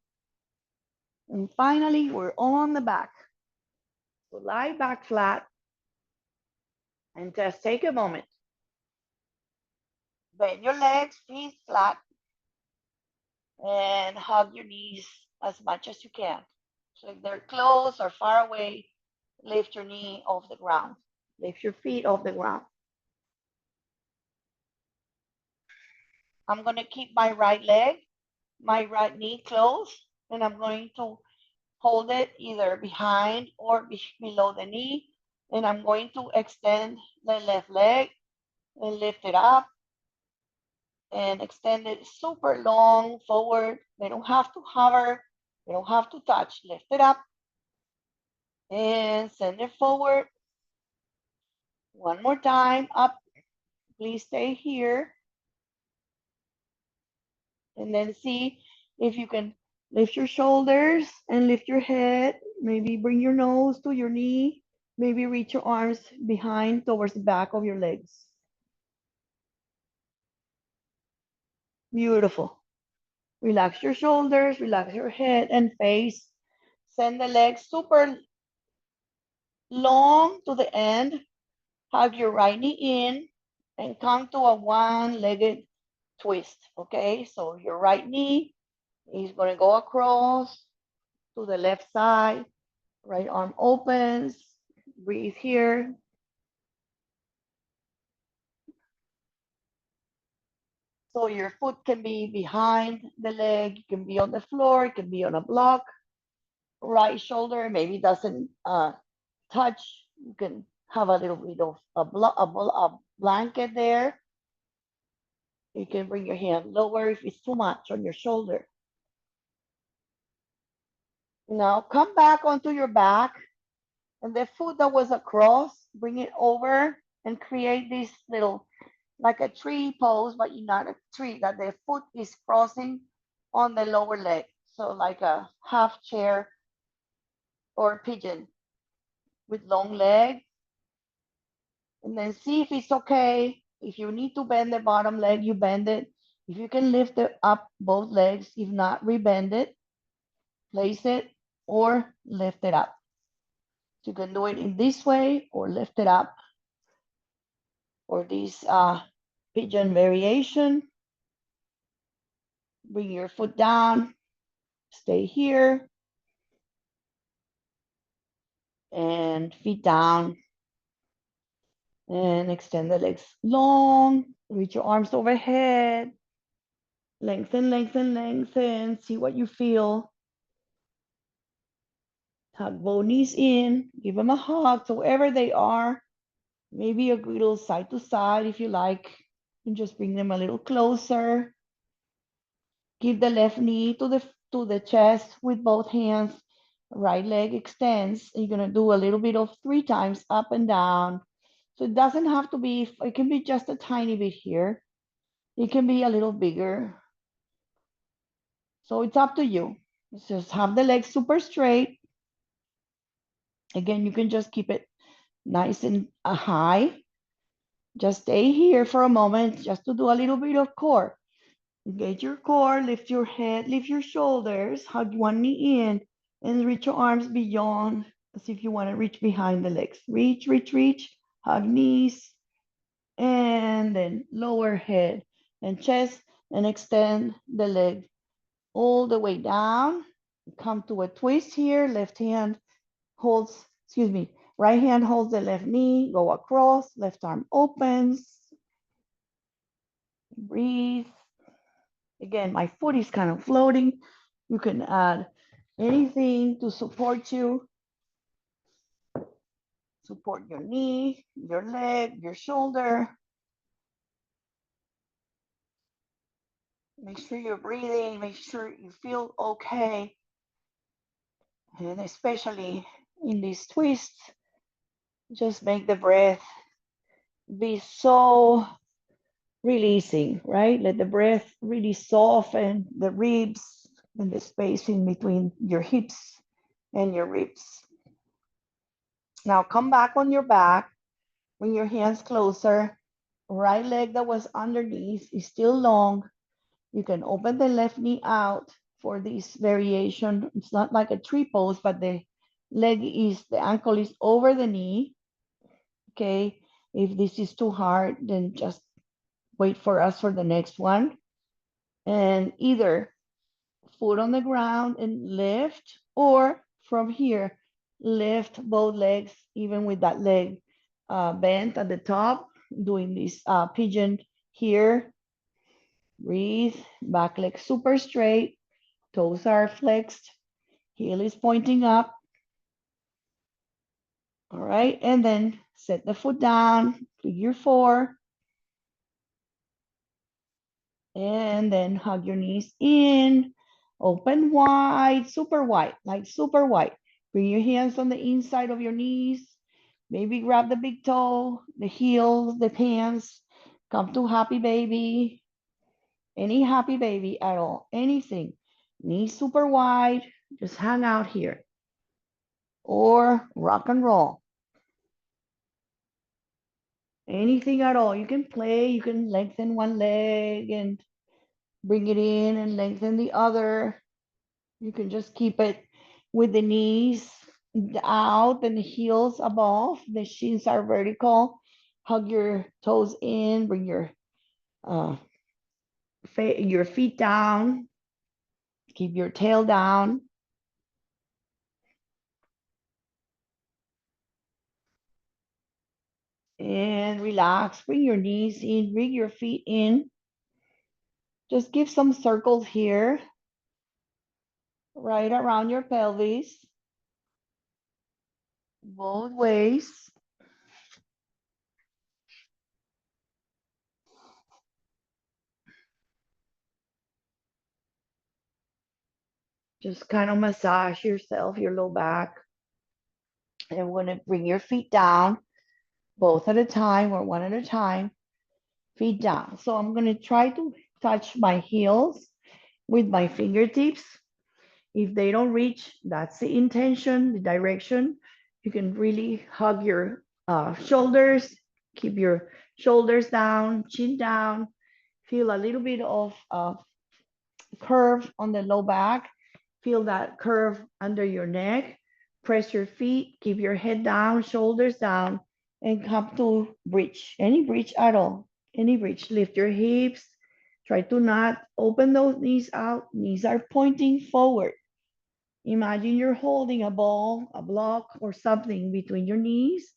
Speaker 1: And finally, we're on the back. So lie back flat and just take a moment. Bend your legs, feet flat, and hug your knees as much as you can. So if they're close or far away, lift your knee off the ground. Lift your feet off the ground. I'm going to keep my right leg, my right knee closed, and I'm going to hold it either behind or below the knee. And I'm going to extend the left leg and lift it up and extend it super long forward. They don't have to hover. They don't have to touch. Lift it up and send it forward. One more time, up. Please stay here. And then see if you can lift your shoulders and lift your head. Maybe bring your nose to your knee. Maybe reach your arms behind towards the back of your legs. Beautiful. Relax your shoulders, relax your head and face. Send the legs super long to the end. Hug your right knee in and come to a one-legged twist, okay? So your right knee is gonna go across to the left side. Right arm opens, breathe here. So your foot can be behind the leg, it can be on the floor, it can be on a block. Right shoulder maybe doesn't touch. You can have a little bit of a blanket there. You can bring your hand lower if it's too much on your shoulder. Now come back onto your back, and the foot that was across, bring it over and create this little, like a tree pose, but you're not a tree, that the foot is crossing on the lower leg. So like a half chair or pigeon with long leg. And then see if it's okay. If you need to bend the bottom leg, you bend it. If you can lift it up both legs, if not, rebend it, place it, or lift it up. So you can do it in this way or lift it up, or this pigeon variation. Bring your foot down, stay here, and feet down, and extend the legs long, reach your arms overhead, lengthen, lengthen, lengthen, see what you feel. Hug both knees in, give them a hug, so wherever they are, maybe a little side to side if you like, and just bring them a little closer. Give the left knee to the chest with both hands. Right leg extends. You're gonna do a little bit of 3 times up and down. So it doesn't have to be, it can be just a tiny bit here. It can be a little bigger. So it's up to you. Just have the legs super straight. Again, you can just keep it nice and high. Just stay here for a moment, just to do a little bit of core. Engage your core, lift your head, lift your shoulders, hug one knee in, and reach your arms beyond, as if you want to reach behind the legs. Reach, reach, reach, hug knees, and then lower head and chest, and extend the leg all the way down. Come to a twist here. Left hand holds, excuse me, right hand holds the left knee, go across, left arm opens. Breathe. Again, my foot is kind of floating. You can add anything to support you. Support your knee, your leg, your shoulder. Make sure you're breathing. Make sure you feel okay. And especially in these twists, just make the breath be so releasing, right? Let the breath really soften the ribs and the space in between your hips and your ribs. Now come back on your back, bring your hands closer, Right leg that was underneath is still long. You can open the left knee out for this variation. It's not like a tree pose, but the ankle is over the knee. Okay. If this is too hard, then just wait for us for the next one. And either foot on the ground and lift, or from here, lift both legs, even with that leg bent at the top, doing this pigeon here. Breathe, back leg super straight, toes are flexed, heel is pointing up. All right, and then set the foot down, figure four, and then hug your knees in, open wide, like super wide. Bring your hands on the inside of your knees. Maybe grab the big toe, the heels, the pants. Come to happy baby. Any happy baby at all, anything. Knees super wide, just hang out here. Or rock and roll. Anything at all. You can play, you can lengthen one leg and bring it in and lengthen the other. You can just keep it with the knees out and the heels above. The shins are vertical. Hug your toes in, bring uh, your feet down. Keep your tail down. And relax. Bring your knees in, bring your feet in. Just give some circles here, right around your pelvis, both ways. Just kind of massage yourself, your low back. And we're going to bring your feet down, both at a time or one at a time, feet down. So I'm going to try to touch my heels with my fingertips. If they don't reach, that's the intention, the direction. You can really hug your shoulders, keep your shoulders down, chin down, feel a little bit of curve on the low back, feel that curve under your neck, press your feet, keep your head down, shoulders down, and come to bridge, any bridge at all, any bridge. Lift your hips, try to not open those knees out, knees are pointing forward. Imagine you're holding a ball, a block, or something between your knees.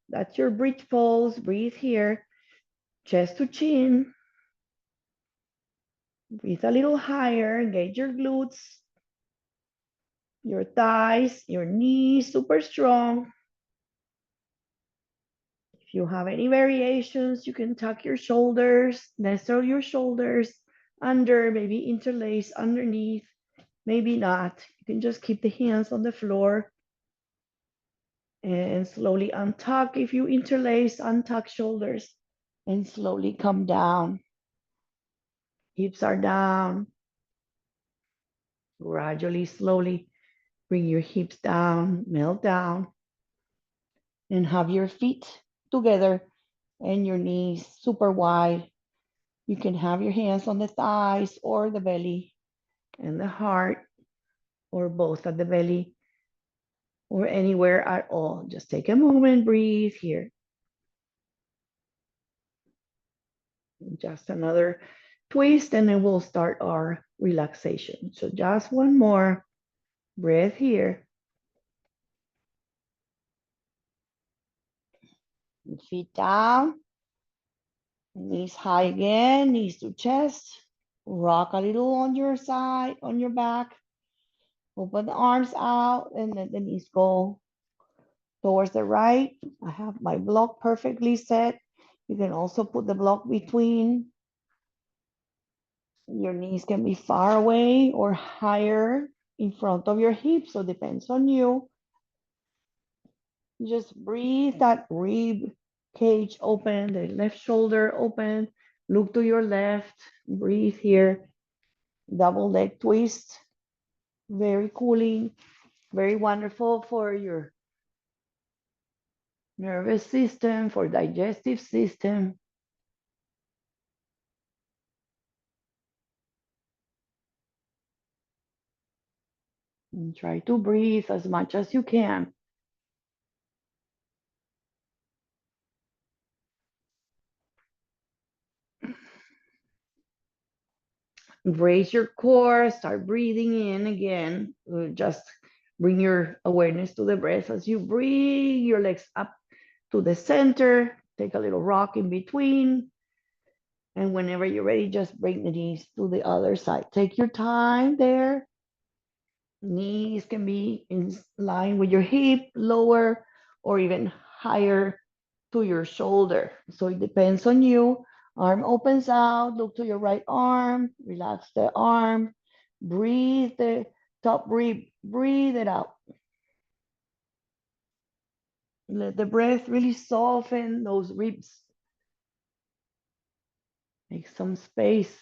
Speaker 1: That's your bridge pose. Breathe here, chest to chin. Breathe a little higher, engage your glutes, your thighs, your knees, super strong. If you have any variations, you can tuck your shoulders, nestle your shoulders under, maybe interlace underneath, maybe not. You can just keep the hands on the floor and slowly untuck. If you interlace, untuck shoulders and slowly come down. Hips are down. Gradually, slowly bring your hips down, melt down, and have your feet together and your knees super wide. You can have your hands on the thighs or the belly and the heart, or both at the belly or anywhere at all. Just take a moment, breathe here. Just another twist, and then we'll start our relaxation. So just one more breath here. Feet down, knees high again, knees to chest. Rock a little on your side, on your back. Open the arms out and let the knees go towards the right. I have my block perfectly set. You can also put the block between. Your knees can be far away or higher in front of your hips, so it depends on you. Just breathe that rib cage open, the left shoulder open. Look to your left, breathe here. Double leg twist, very cooling, very wonderful for your nervous system, for digestive system. And try to breathe as much as you can. Raise your core, start breathing in again. Just bring your awareness to the breath as you bring your legs up to the center. Take a little rock in between. And whenever you're ready, just bring the knees to the other side. Take your time there. Knees can be in line with your hip, lower, or even higher to your shoulder. So it depends on you. Arm opens out, look to your right arm, relax the arm, breathe the top rib, breathe it out. Let the breath really soften those ribs. Make some space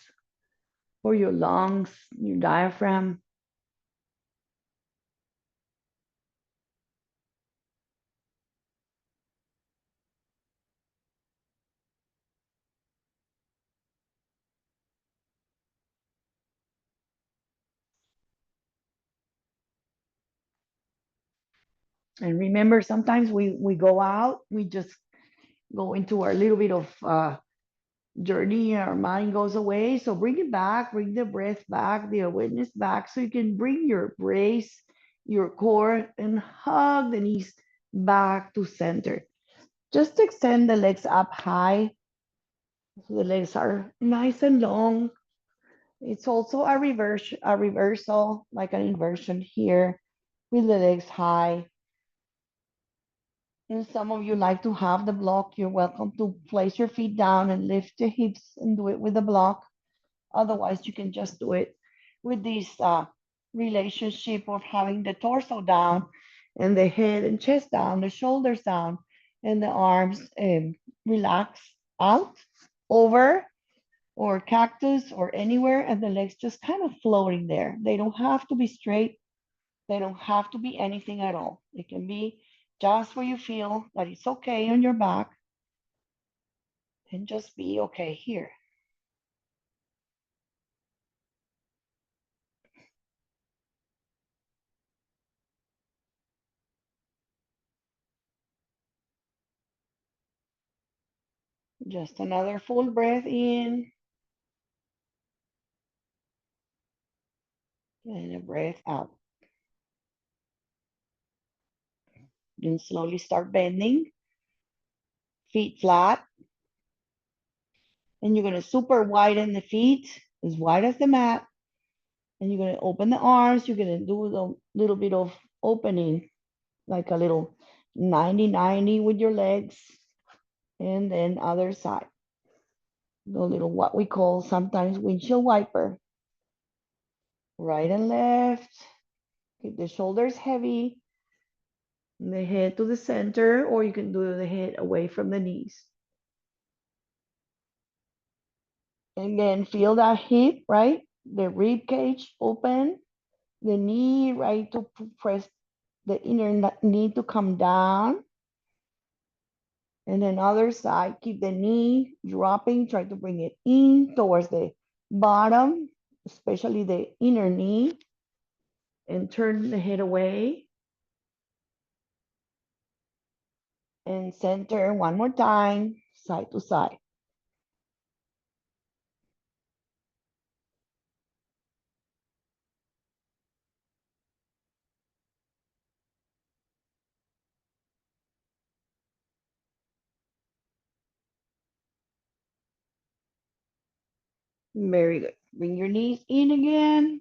Speaker 1: for your lungs, your diaphragm. And remember, sometimes we go out, we just go into our little bit of journey, our mind goes away. So bring it back, bring the breath back, the awareness back, so you can bring your brace, your core, and hug the knees back to center. Just extend the legs up high. So the legs are nice and long. It's also a reversal, like an inversion here with the legs high. And some of you like to have the block. You're welcome to place your feet down and lift your hips and do it with the block. Otherwise, you can just do it with this relationship of having the torso down and the head and chest down, the shoulders down, and the arms relax out over or cactus or anywhere, and the legs just kind of floating there. They don't have to be straight. They don't have to be anything at all. It can be just where you feel that it's okay on your back, and just be okay here. Just another full breath in and a breath out. Then slowly start bending, feet flat, and you're going to super widen the feet as wide as the mat. And you're going to open the arms. You're going to do a little bit of opening, like a little 90-90 with your legs. And then other side, the little what we call sometimes windshield wiper. Right and left. Keep the shoulders heavy, the head to the center, or you can do the head away from the knees. Again, feel that hip, right? The rib cage open, the knee, right, to press the inner knee to come down. And then other side, keep the knee dropping, try to bring it in towards the bottom, especially the inner knee, and turn the head away. And center one more time, side to side. Very good. Bring your knees in again.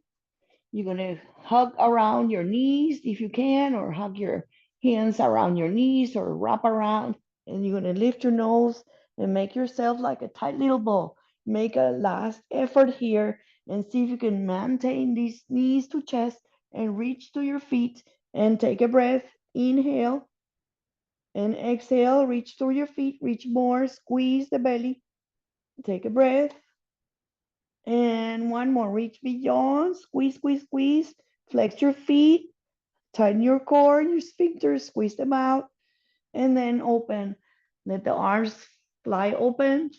Speaker 1: You're going to hug around your knees if you can, or hug your hands around your knees or wrap around. And you're going to lift your nose and make yourself like a tight little ball. Make a last effort here and see if you can maintain these knees to chest and reach to your feet and take a breath. Inhale and exhale. Reach to your feet, reach more, squeeze the belly. Take a breath. And one more, reach beyond, squeeze, squeeze, squeeze. Flex your feet, tighten your core, your sphincters, squeeze them out, and then open. Let the arms fly open,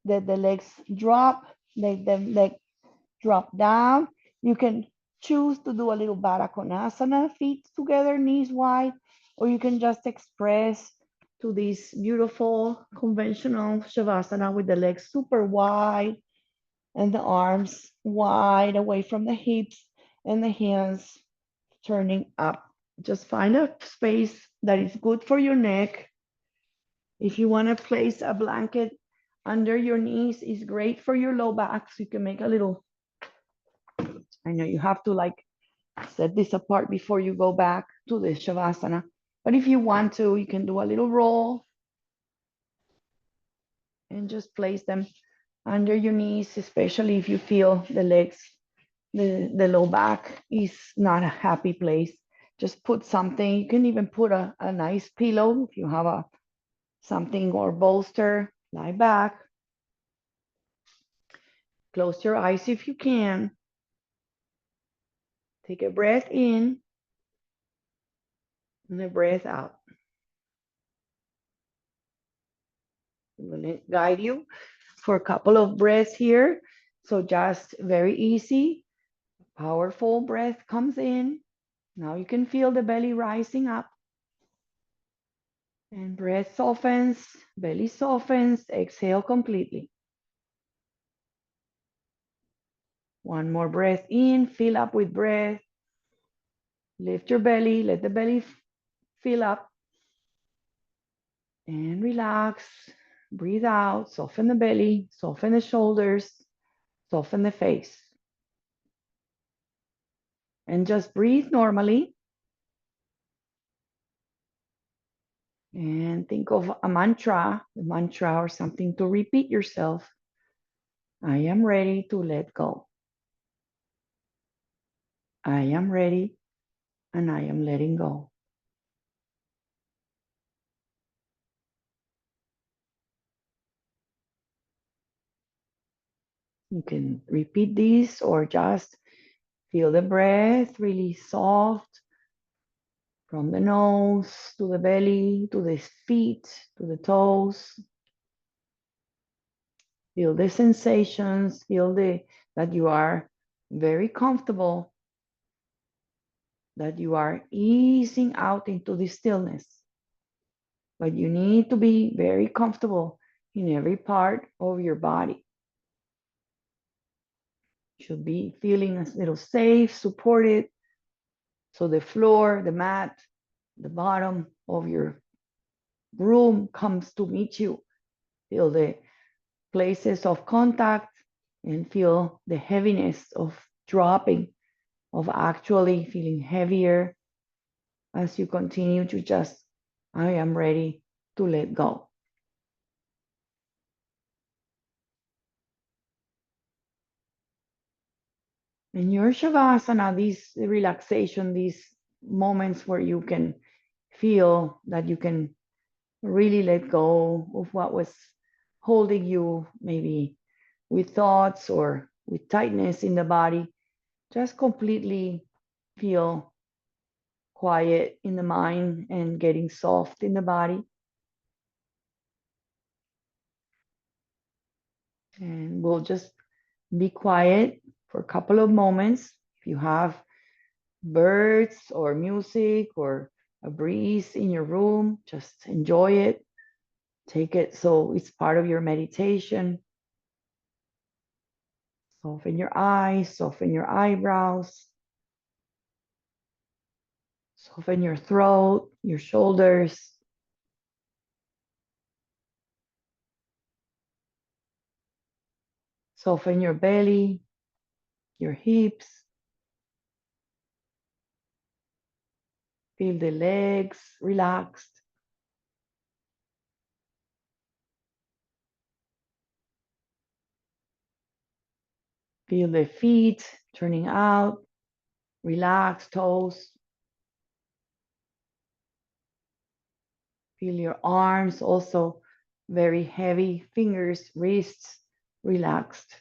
Speaker 1: let the legs drop, let them leg drop down. You can choose to do a little asana, feet together, knees wide, or you can just express to this beautiful conventional shavasana with the legs super wide and the arms wide away from the hips and the hands turning up. Just find a space that is good for your neck. If you want to place a blanket under your knees, it's great for your low back. So you can make a little, I know you have to like set this apart before you go back to the shavasana. But if you want to, you can do a little roll and just place them under your knees, especially if you feel the legs, the low back is not a happy place. Just put something. You can even put a nice pillow if you have a something or bolster. Lie back. Close your eyes if you can. Take a breath in and a breath out. I'm going to guide you for a couple of breaths here. So just very easy, powerful breath comes in. Now you can feel the belly rising up. And breath softens, belly softens, exhale completely. One more breath in, fill up with breath. Lift your belly, let the belly fill up. And relax. Breathe out, soften the belly, soften the shoulders, soften the face. And just breathe normally. And think of a mantra or something to repeat yourself. I am ready to let go. I am ready and I am letting go. You can repeat this or just feel the breath really soft from the nose to the belly, to the feet, to the toes. Feel the sensations, that you are very comfortable, that you are easing out into the stillness. But you need to be very comfortable in every part of your body. You should be feeling a little safe, supported. So the floor, the mat, the bottom of your room comes to meet you. Feel the places of contact and feel the heaviness of dropping, of actually feeling heavier as you continue to just, I am ready to let go. In your shavasana, this relaxation, these moments where you can feel that you can really let go of what was holding you, maybe with thoughts or with tightness in the body, just completely feel quiet in the mind and getting soft in the body. And we'll just be quiet for a couple of moments. If you have birds or music or a breeze in your room, just enjoy it. Take it so it's part of your meditation. Soften your eyes, soften your eyebrows, soften your throat, your shoulders. Soften your belly, your hips. Feel the legs relaxed. Feel the feet turning out. Relax toes. Feel your arms also very heavy. Fingers, wrists relaxed.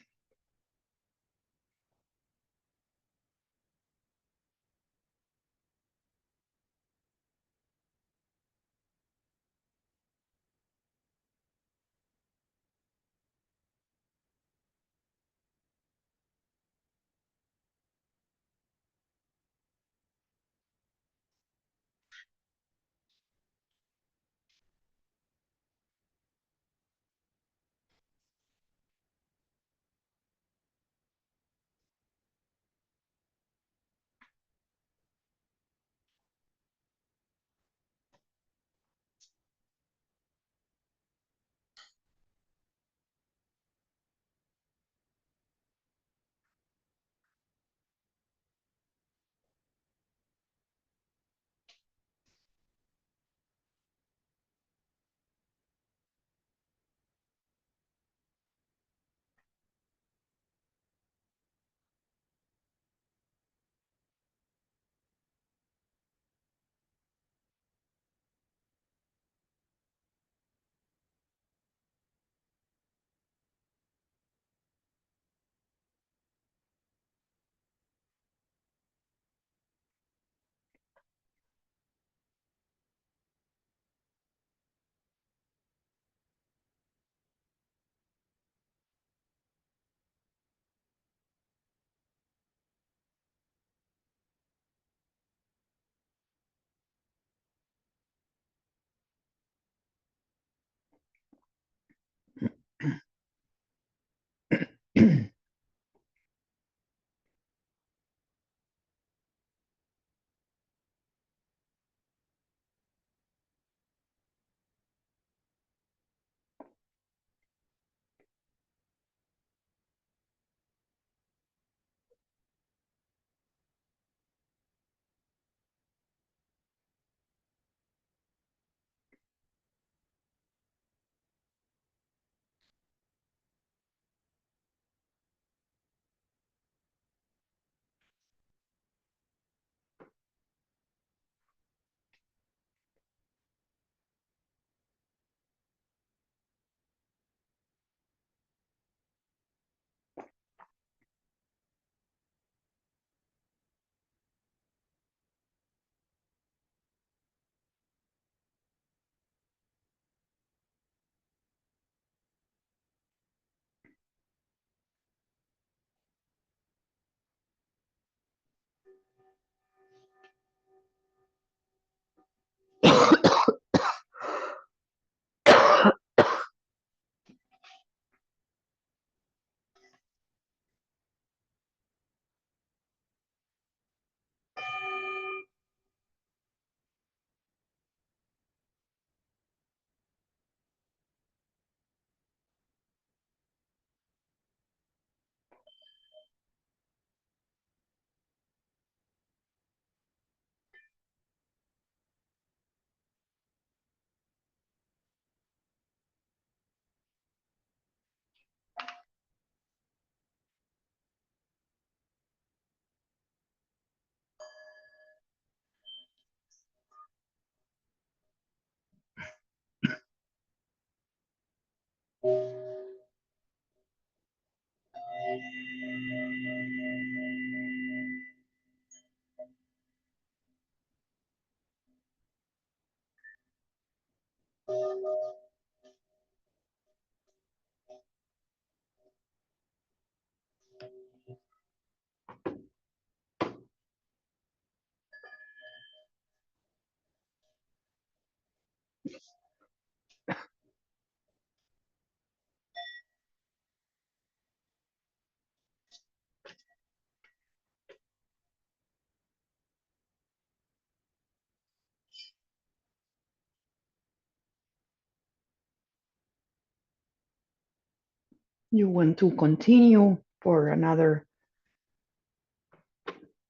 Speaker 1: You want to continue for another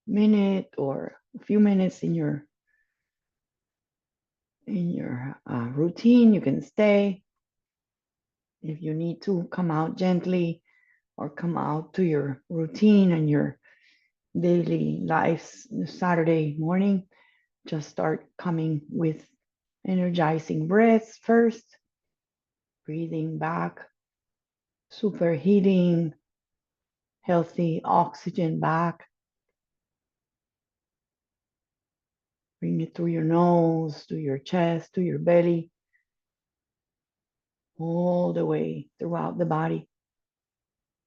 Speaker 1: minute or a few minutes in your routine. You can stay. If you need to come out gently or come out to your routine and your daily lives Saturday morning, just start coming with energizing breaths first, breathing back, super heating, healthy oxygen back. Bring it through your nose, to your chest, to your belly, all the way throughout the body.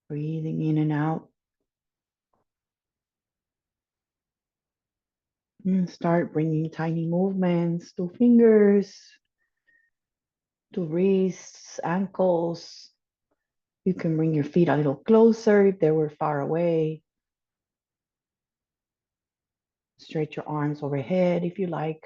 Speaker 1: Breathing in and out. And start bringing tiny movements to fingers, to wrists, ankles. You can bring your feet a little closer if they were far away. Stretch your arms overhead if you like.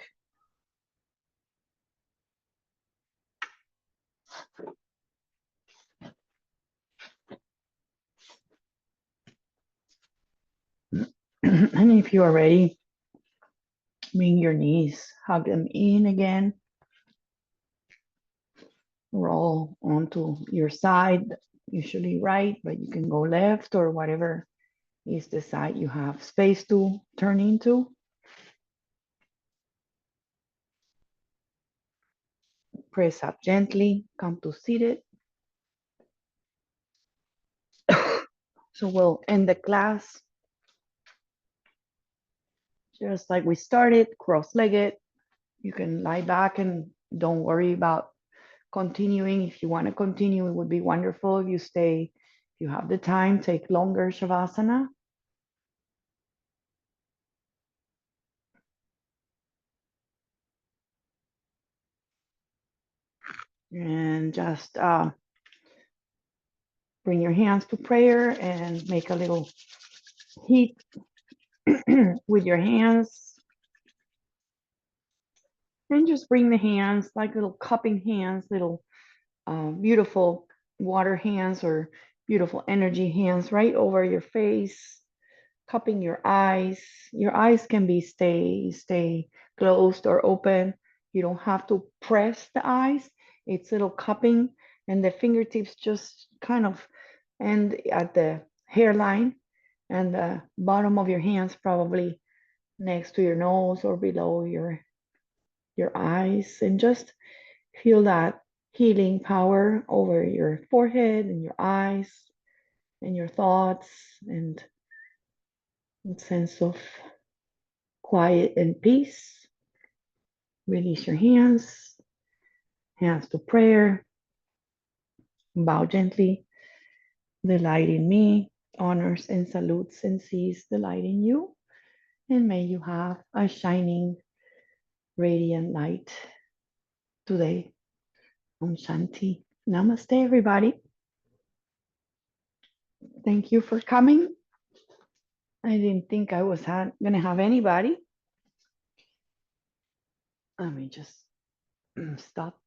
Speaker 1: And if you are ready, bring your knees, hug them in again. Roll onto your side, usually right, but you can go left or whatever is the side you have space to turn into. Press up gently, come to seated. So we'll end the class just like we started, cross-legged. You can lie back and don't worry about continuing. If you want to continue, it would be wonderful if you stay. If you have the time, take longer shavasana. And just bring your hands to prayer and make a little heat with your hands. And just bring the hands like little cupping hands, little beautiful water hands or beautiful energy hands right over your face, cupping your eyes. Your eyes can be stay closed or open. You don't have to press the eyes. It's little cupping, and the fingertips just kind of end at the hairline, and the bottom of your hands probably next to your nose or below your eyes, and just feel that healing power over your forehead and your eyes and your thoughts, and a sense of quiet and peace. Release your hands to prayer. Bow gently. The light in me honors and salutes and sees the light in you. And may you have a shining radiant light today on Shanti. Namaste, everybody. Thank you for coming. I didn't think I was going to have anybody. Let me just stop